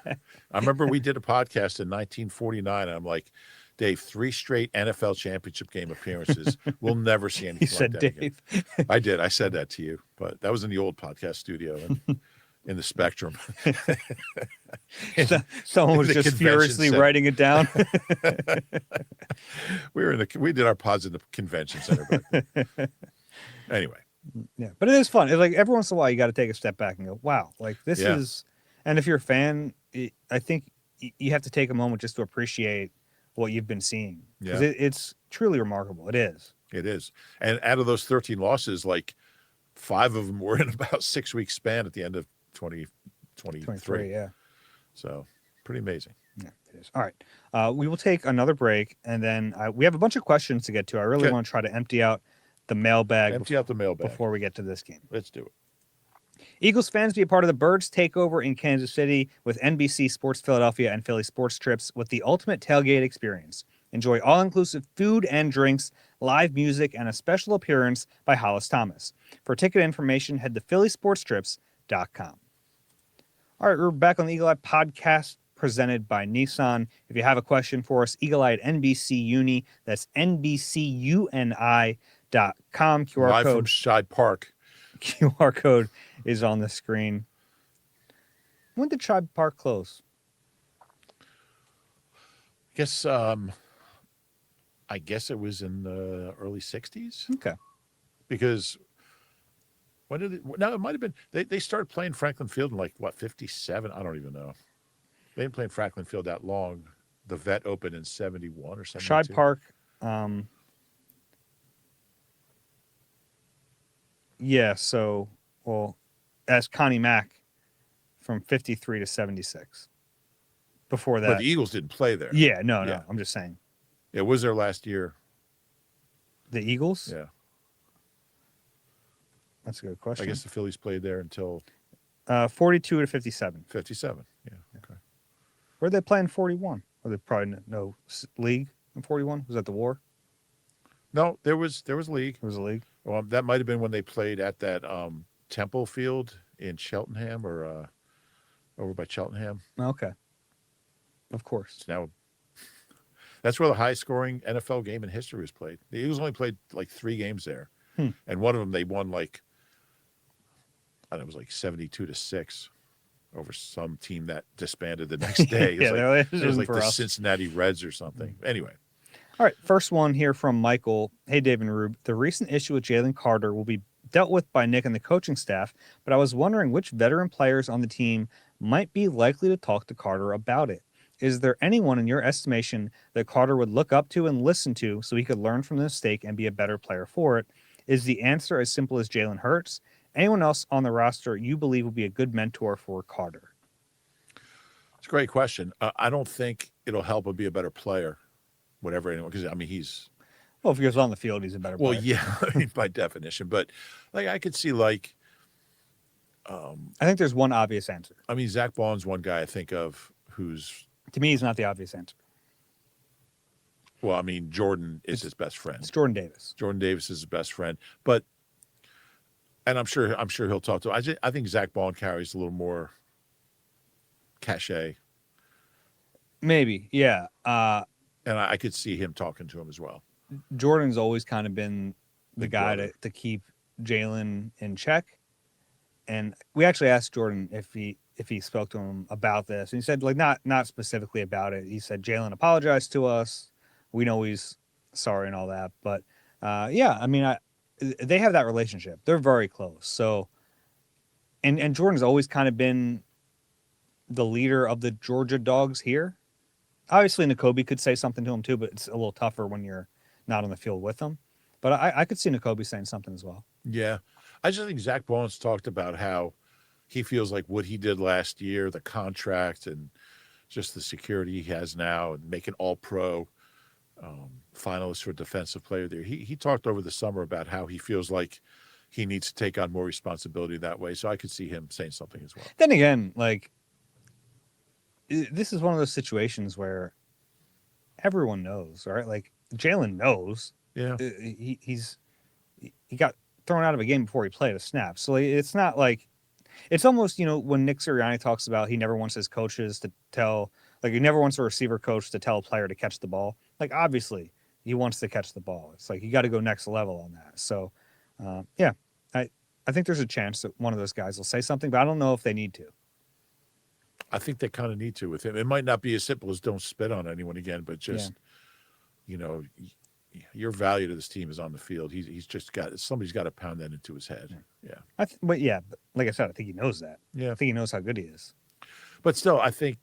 I remember we did a podcast in 1949, and I'm like, Dave, 3 straight NFL championship game appearances. We'll never see anything like that Dave. Again. I did. I said that to you, but that was in the old podcast studio in the Spectrum. Someone was just furiously writing it down. We did our pods in the convention center back then. Anyway. Yeah, but it is fun. It's every once in a while you got to take a step back and go, wow, this is, and if you're a fan, I think you have to take a moment just to appreciate what you've been seeing. Because it's truly remarkable. It is. It is. And out of those 13 losses, 5 of them were in about 6 week span at the end of 2023. 23, yeah. So pretty amazing. Yeah, it is. All right. We will take another break, and then we have a bunch of questions to get to. I really Okay. want to try to empty out the mailbag Empty out the mailbag before we get to this game. Let's do it. Eagles fans, be a part of the Birds takeover in Kansas City with NBC Sports Philadelphia and Philly Sports Trips with the ultimate tailgate experience. Enjoy all-inclusive food and drinks, live music, and a special appearance by Hollis Thomas. For ticket information, head to phillysportstrips.com. All right, we're back on the Eagle Eye Podcast presented by Nissan. If you have a question for us, Eagle Eye at NBC Uni. That's NBCUNI.com. Live from Shibe Park. QR code is on the screen. When did Shibe Park close? I guess it was in the early 60s. Okay. Because when did it? No, it might have been. They started playing Franklin Field in 57. I don't even know. They didn't play in Franklin Field that long. The Vet opened in 71 or 72. Shibe Park. Yeah. So, as Connie Mack from 53 to 76. Before that, but the Eagles didn't play there. Yeah. No. I'm just saying. It was their last year. The Eagles. Yeah. That's a good question. I guess the Phillies played there until 42 to 57. 57. Yeah. Okay. Where'd they play in 41? Or they probably no league in 41? Was that the war? No, there was league. There was a league. Well, that might have been when they played at that Temple Field in Cheltenham or over by Cheltenham. Okay. Of course. So now that's where the highest scoring NFL game in history was played. The Eagles only played 3 games there. And one of them they won I don't know, it was 72-6 over some team that disbanded the next day. It was like the Cincinnati Reds or something. Anyway. All right, first one here from Michael. Hey, Dave and Rube. The recent issue with Jalen Carter will be dealt with by Nick and the coaching staff, but I was wondering which veteran players on the team might be likely to talk to Carter about it. Is there anyone in your estimation that Carter would look up to and listen to so he could learn from the mistake and be a better player for it? Is the answer as simple as Jalen Hurts? Anyone else on the roster you believe would be a good mentor for Carter? It's a great question. I don't think it'll help him be a better player, whatever anyone, because he's. Well, if he goes on the field, he's a better player. Well, yeah, by definition. But I could see I think there's one obvious answer. Zach Baun's one guy I think of who's. To me, he's not the obvious answer. Well, Jordan is his best friend. It's Jordan Davis. Jordan Davis is his best friend, and I'm sure he'll talk to him. I think Zach Baun carries a little more cachet. Maybe, yeah. And I could see him talking to him as well. Jordan's always kind of been the guy brother. to keep Jalen in check. And we actually asked Jordan if he spoke to him about this. And he said, not specifically about it. He said, Jalen apologized to us. We know he's sorry and all that. But, they have that relationship. They're very close. So, and Jordan's always kind of been the leader of the Georgia Dogs here. Obviously, N'Kobe could say something to him too, but it's a little tougher when you're not on the field with them. But I could see N'Kobe saying something as well. Yeah. I just think Zach Baun's talked about how he feels like what he did last year, the contract and just the security he has now and making all-pro finalist for defensive player there. He talked over the summer about how he feels like he needs to take on more responsibility that way. So I could see him saying something as well. Then again, this is one of those situations where everyone knows, right? Jalen knows. Yeah. He got thrown out of a game before he played a snap. So it's not it's almost, when Nick Sirianni talks about he never wants his coaches to tell, he never wants a receiver coach to tell a player to catch the ball. Obviously he wants to catch the ball. It's you got to go next level on that. So, I think there's a chance that one of those guys will say something, but I don't know if they need to. I think they kind of need to with him. It might not be as simple as don't spit on anyone again, but just, your value to this team is on the field. He's just somebody's got to pound that into his head. Yeah. But like I said, I think he knows that. Yeah. I think he knows how good he is. But still, I think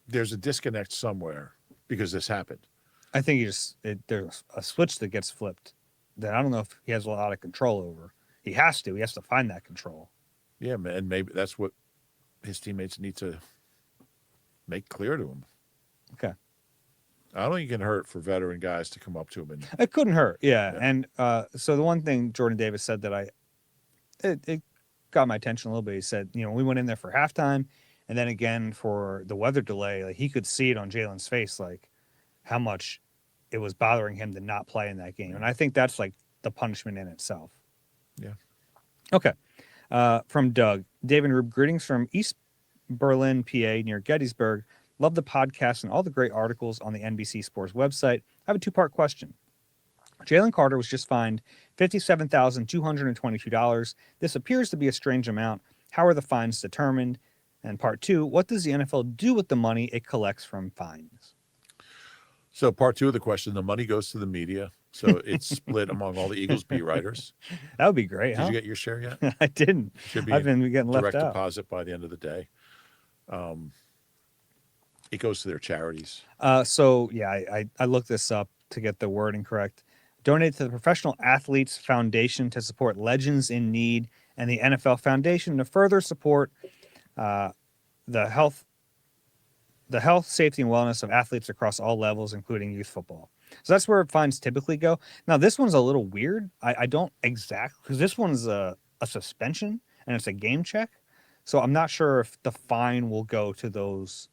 there's a disconnect somewhere because this happened. I think there's a switch that gets flipped that I don't know if he has a lot of control over. He has to find that control. Yeah, man. Maybe that's what his teammates need to make clear to him. Okay. I don't think it can hurt for veteran guys to come up to him and It couldn't hurt. Yeah. Yeah. And so the one thing Jordan Davis said that it got my attention a little bit. He said, we went in there for halftime and then again for the weather delay, like he could see it on Jalen's face, like how much it was bothering him to not play in that game. Yeah. And I think that's like the punishment in itself. Yeah. Okay. From Doug, David and Rube, greetings from East Berlin, PA, near Gettysburg. Love the podcast and all the great articles on the NBC Sports website. I have a two-part question. Jalen Carter was just fined $57,222. This appears to be a strange amount. How are the fines determined? And part two, what does the NFL do with the money it collects from fines? So part two of the question, the money goes to the media. So it's split among all the Eagles beat writers. That would be great. Did you get your share yet? I didn't. Should be I've been getting left direct out. deposit by the end of the day. It goes to their charities. So yeah, I looked this up to get the wording correct. Donate to the Professional Athletes Foundation to support legends in need, and the NFL Foundation to further support the health, safety, and wellness of athletes across all levels, including youth football. So that's where fines typically go. Now, this one's a little weird. I don't exactly, because this one's a suspension and it's a game check. So I'm not sure if the fine will go to those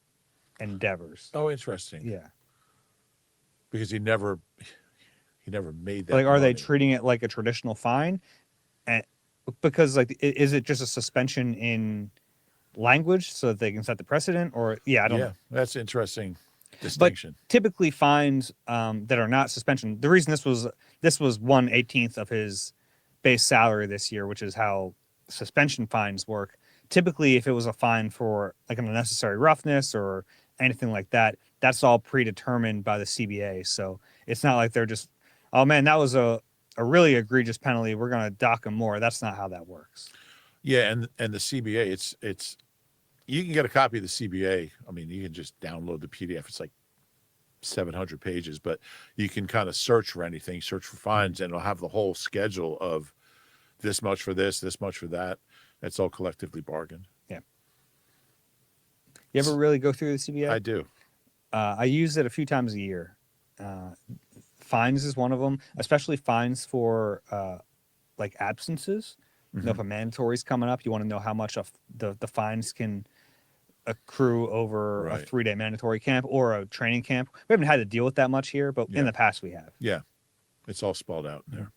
endeavors. Oh, interesting. Yeah. Because he never made that. Like, are they money. treating it like a traditional fine? And because, like, is it just a suspension in language so that they can set the precedent? Or, I don't know. Yeah, that's interesting distinction. But typically fines that are not suspension, the reason this was 1/18th of his base salary this year, which is how suspension fines work. Typically, if it was a fine for like an unnecessary roughness or anything like that, that's all predetermined by the CBA. So it's not like they're just, oh man, that was a really egregious penalty, we're going to dock him more. That's not how that works. Yeah, and the CBA, it's you can get a copy of the CBA. I mean, you can just download the PDF. It's like 700 pages, but you can kind of search for anything, search for fines, and it'll have the whole schedule of this much for this much for that. It's all collectively bargained. Yeah. You ever really go through the CBA? I do. I use it a few times a year. Fines is one of them, especially fines for like absences. You know, if a mandatory is coming up, you want to know how much of the fines can accrue over a 3-day mandatory camp or a training camp. We haven't had to deal with that much here, but in the past we have. Yeah. It's all spelled out in there.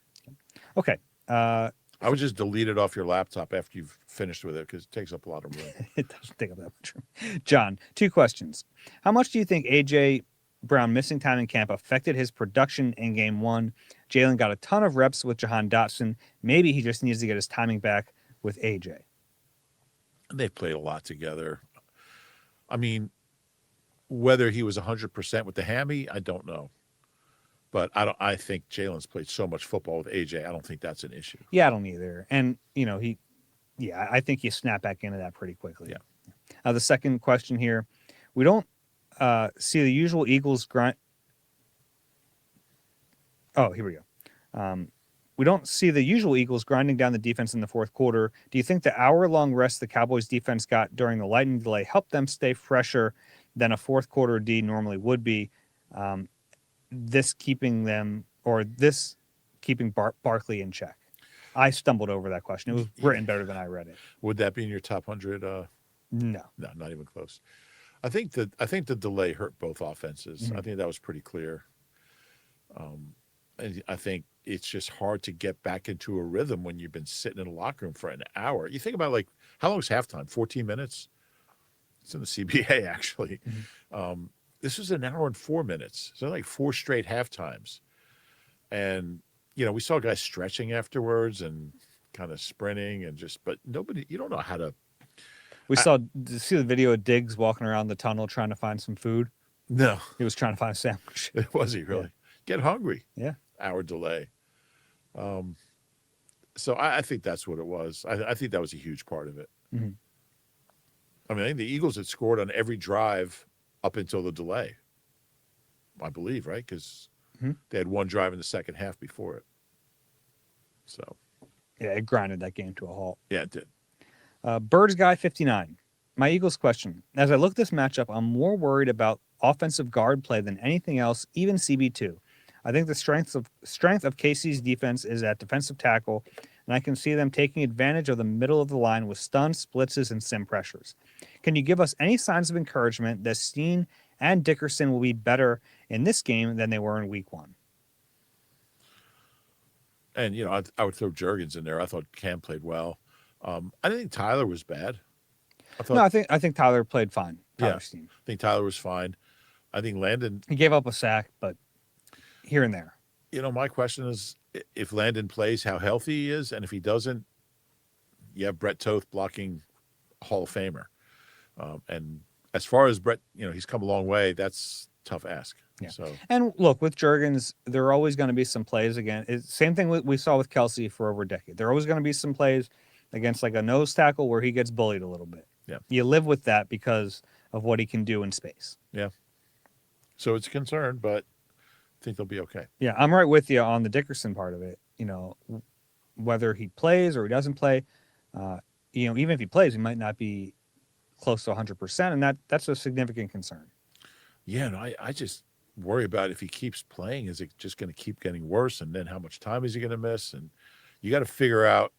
Okay. I would just delete it off your laptop after you've finished with it because it takes up a lot of room. It doesn't take up that much room. John, 2 questions. How much do you think A.J. Brown missing time in camp affected his production in Game 1? Jalen got a ton of reps with Jahan Dotson. Maybe he just needs to get his timing back with A.J. They've played a lot together. I mean, whether he was 100% with the hammy, I don't know. But I think Jalen's played so much football with AJ. I don't think that's an issue. Yeah, I don't either. And, I think you snap back into that pretty quickly. Yeah. The second question here, we don't see the usual Eagles grind. Oh, here we go. We don't see the usual Eagles grinding down the defense in the fourth quarter. Do you think the hour-long rest the Cowboys defense got during the lightning delay helped them stay fresher than a fourth quarter D normally would be? This keeping Barkley in check? I stumbled over that question. It was written better than I read it. Would that be in your top 100? No, not even close. I think the delay hurt both offenses. I think that was pretty clear. And I think it's just hard to get back into a rhythm when you've been sitting in a locker room for an hour. You think about, like, how long is halftime? 14 minutes? It's in the CBA, actually. This was an hour and 4 minutes. So like 4 straight half times. And, we saw guys stretching afterwards and kind of sprinting and but nobody, you don't know how to. Did you see the video of Diggs walking around the tunnel trying to find some food? No. He was trying to find a sandwich. Was he really? Yeah. Get hungry. Yeah. Hour delay. So I think that's what it was. I think that was a huge part of it. Mm-hmm. I mean, I think the Eagles had scored on every drive up until the delay, I believe, right? Because they had one drive in the second half before it. So, yeah, it grinded that game to a halt. Yeah, it did. Birds Guy 59. My Eagles question. As I look at this matchup, I'm more worried about offensive guard play than anything else, even CB2. I think the strength of KC's defense is at defensive tackle, and I can see them taking advantage of the middle of the line with stunts, blitzes, and sim pressures. Can you give us any signs of encouragement that Steen and Dickerson will be better in this game than they were in week 1? And, I would throw Juergens in there. I thought Cam played well. I didn't think Tyler was bad. No, I think Tyler played fine. Tyler Steen. I think Tyler was fine. I think Landon. He gave up a sack, but here and there. My question is if Landon plays, how healthy he is. And if he doesn't, you have Brett Toth blocking Hall of Famer. And as far as Brett, he's come a long way. That's a tough ask. Yeah. So, and look, with Juergens, there are always going to be some plays again. Same thing we saw with Kelsey for over a decade. There are always going to be some plays against like a nose tackle where he gets bullied a little bit. Yeah. You live with that because of what he can do in space. Yeah. So it's a concern, but I think they'll be okay. Yeah, I'm right with you on the Dickerson part of it. Whether he plays or he doesn't play, even if he plays, he might not be close to 100%, and that's a significant concern. Yeah, and I just worry about if he keeps playing, is it just going to keep getting worse? And then how much time is he going to miss? And you got to figure out,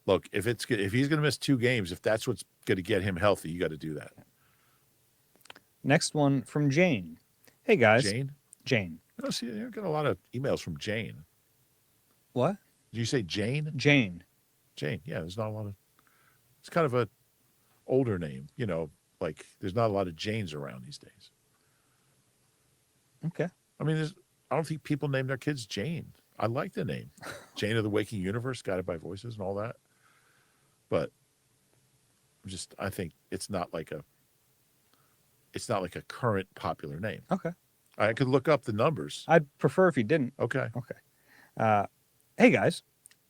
look, if he's going to miss 2 games, if that's what's going to get him healthy, you got to do that. Next one from Jane. Hey, guys. Jane. Oh, see, I get a lot of emails from Jane. What? Did you say Jane? Jane. Yeah, there's not a lot of, it's kind of a older name, like there's not a lot of Janes around these days. Okay. I mean, I don't think people name their kids Jane. I like the name. Jane of the Waking Universe, Guided by Voices and all that. But I think it's not like a current popular name. Okay. I could look up the numbers. I'd prefer if you didn't. Okay. Hey, guys.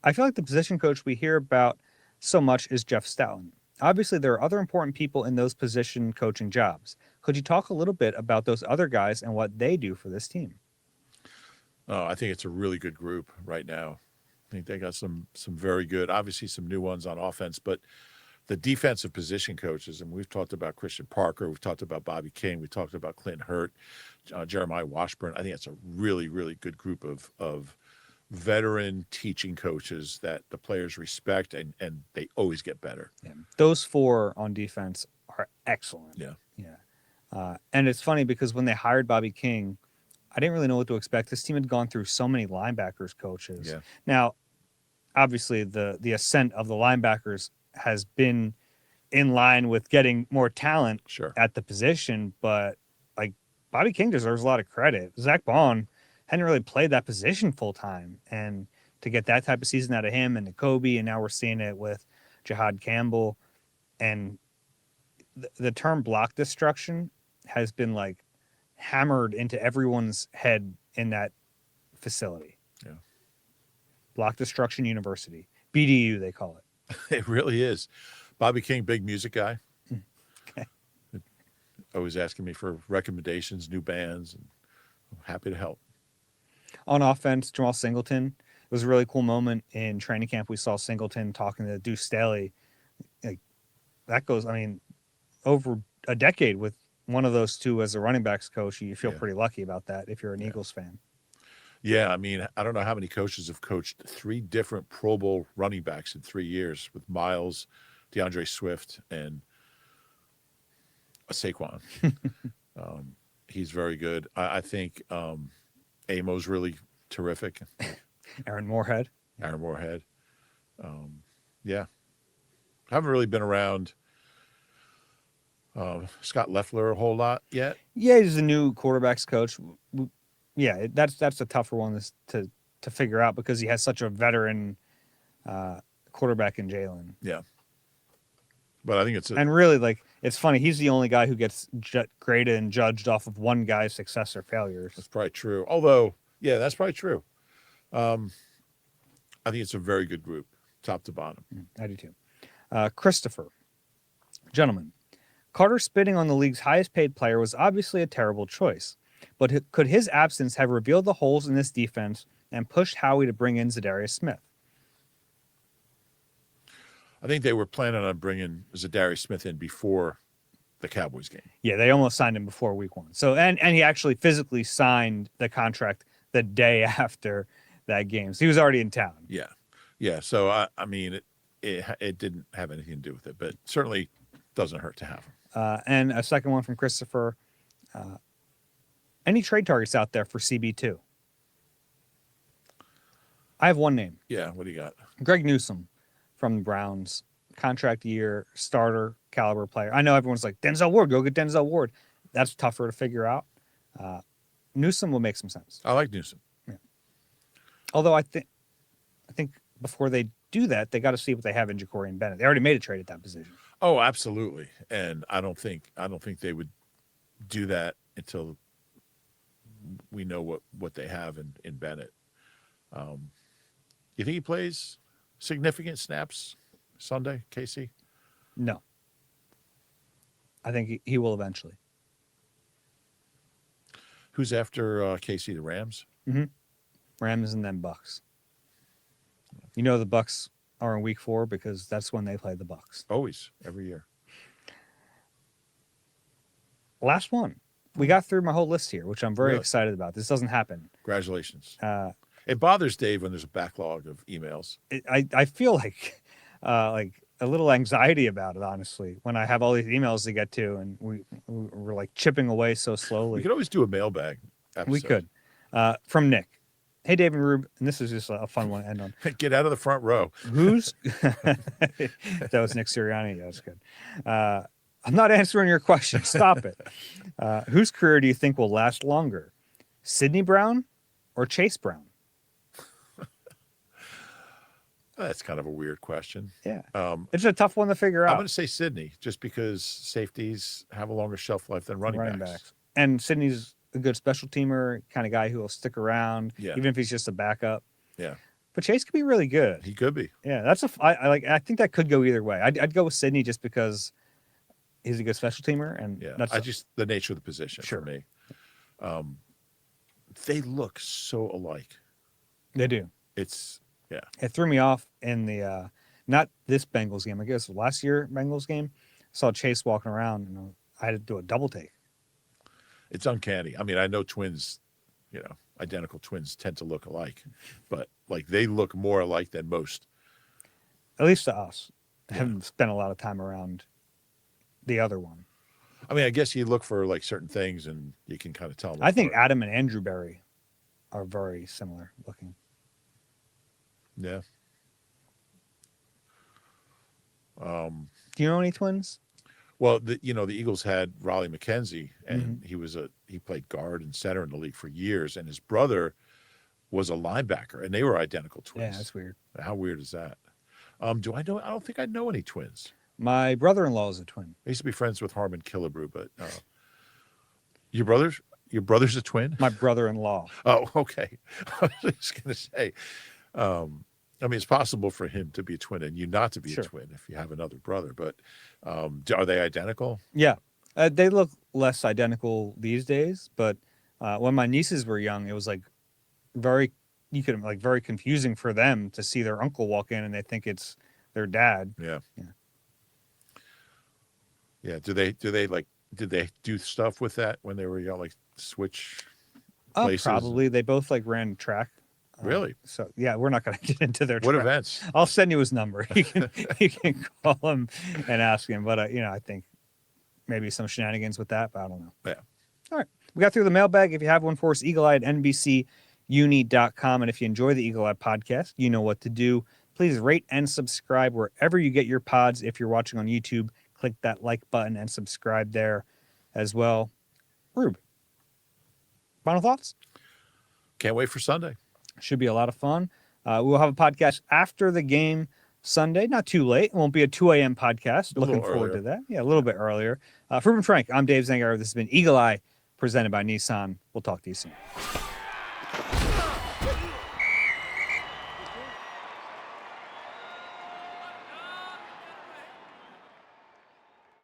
I feel like the position coach we hear about so much is Jeff Stoutland. Obviously, there are other important people in those position coaching jobs. Could you talk a little bit about those other guys and what they do for this team? I think it's a really good group right now. I think they got some very good, obviously some new ones on offense, but the defensive position coaches, and we've talked about Christian Parker, we've talked about Bobby King, we talked about Clinton Hurt, Jeremiah Washburn. I think it's a really, really good group of veteran teaching coaches that the players respect, and they always get better. Yeah. Those 4 on defense are excellent. Yeah. And it's funny because when they hired Bobby King, I didn't really know what to expect. This team had gone through so many linebackers coaches. Yeah. Now, obviously, the ascent of the linebackers has been in line with getting more talent at the position, but like Bobby King deserves a lot of credit. Zach Bond hadn't really played that position full time, and to get that type of season out of him and Kobe, and now we're seeing it with Jihad Campbell, and the term block destruction has been like hammered into everyone's head in that facility. Yeah. Block Destruction University, BDU they call it. It really is. Bobby King, big music guy. Okay. Always asking me for recommendations, new bands, and I'm happy to help. On offense, Jamal Singleton. It was a really cool moment in training camp. We saw Singleton talking to Deuce Staley. Like, that goes, over a decade with one of those two as a running backs coach. You feel pretty lucky about that if you're an Eagles fan. Yeah, I don't know how many coaches have coached 3 different Pro Bowl running backs in 3 years with Miles, DeAndre Swift, and Saquon. He's very good. I think Amo's really terrific. Aaron Moorhead. Yeah. Haven't really been around Scott Loeffler a whole lot yet. Yeah, he's a new quarterbacks coach. Yeah, that's a tougher one to figure out because he has such a veteran quarterback in Jalen. Yeah. But I think and really, like, it's funny. He's the only guy who gets graded and judged off of one guy's success or failures. That's probably true. Although, yeah, that's probably true. I think it's a very good group, top to bottom. I do too. Christopher, gentlemen, Carter spitting on the league's highest paid player was obviously a terrible choice, but could his absence have revealed the holes in this defense and pushed Howie to bring in Za'Darius Smith? I think they were planning on bringing Za'Darius Smith in before the Cowboys game. Yeah, they almost signed him before week 1. So and he actually physically signed the contract the day after that game. So he was already in town. Yeah. Yeah. So I mean, it didn't have anything to do with it, but certainly doesn't hurt to have him. And a second one from Christopher. Any trade targets out there for CB2? I have one name. Yeah. What do you got? Greg Newsome from the Browns. Contract year, starter caliber player. I know everyone's like, Denzel Ward, go get Denzel Ward. That's tougher to figure out. Newsome will make some sense. I like Newsome. Yeah. Although I think before they do that, they got to see what they have in Ja'Cory and Bennett. They already made a trade at that position. Oh, absolutely. And I don't think they would do that until we know what they have in Bennett. You think he plays significant snaps Sunday, KC? No. I think he will eventually. Who's after KC? The Rams? Mm-hmm. Rams and then Bucks. You know the Bucks are in week 4 because that's when they play the Bucks. Always, every year. Last one. We got through my whole list here, which I'm very Really? excited about. This doesn't happen. Congratulations. It bothers Dave when there's a backlog of emails. I feel like a little anxiety about it, honestly, when I have all these emails to get to and we're like chipping away so slowly. We could always do a mailbag episode. We could. From Nick. Hey, Dave and Rube, and this is just a fun one to end on. Get out of the front row. That was Nick Sirianni. That was good. I'm not answering your question. Stop it. Whose career do you think will last longer? Sidney Brown or Chase Brown? That's kind of a weird question. Yeah. It's a tough one to figure out. I'm going to say Sidney, just because safeties have a longer shelf life than running backs. And Sidney's a good special teamer, kind of guy who will stick around, even if he's just a backup. Yeah. But Chase could be really good. He could be. Yeah, I think that could go either way. I'd go with Sidney just because he's a good special teamer, and that's just the nature of the position for me. They look so alike. They do. Yeah. It threw me off in the not this Bengals game. I guess last year Bengals game. I saw Chase walking around, and I had to do a double take. It's uncanny. I mean, I know twins, identical twins tend to look alike, but like they look more alike than most. At least to us. I haven't spent a lot of time around the other one. I mean, I guess you look for like certain things and you can kind of tell them. I think Adam and Andrew Berry are very similar looking. Yeah. Do you know any twins? Well, the Eagles had Raleigh McKenzie, and he played guard and center in the league for years, and his brother was a linebacker, and they were identical twins. Yeah, that's weird. How weird is that? Do I know? I don't think I know any twins. My brother-in-law is a twin. I used to be friends with Harmon Killebrew, but your brother's a twin? My brother-in-law. Oh, okay. I was just going to say, I mean, it's possible for him to be a twin and you not to be a twin if you have another brother, but are they identical? Yeah. They look less identical these days, but when my nieces were young, it was like very confusing for them to see their uncle walk in and they think it's their dad. Yeah. Yeah. Did they do stuff with that when they were young, like switch places? Probably. They both ran track. Really? So yeah, we're not going to get into their what events. I'll send you his number. You can call him and ask him. But I think maybe some shenanigans with that, but I don't know. Yeah. All right, we got through the mailbag. If you have one for us, eagle-eye at NBCUni.com. And if you enjoy the Eagle Eye podcast, you know what to do. Please rate and subscribe wherever you get your pods. If you're watching on YouTube, click that like button and subscribe there as well. Rube, final thoughts? Can't wait for Sunday. Should be a lot of fun. We'll have a podcast after the game Sunday. Not too late. It won't be a 2 a.m. podcast. Looking forward to that. Yeah, a little bit earlier. For Reuben Frank, I'm Dave Zangaro. This has been Eagle Eye, presented by Nissan. We'll talk to you soon.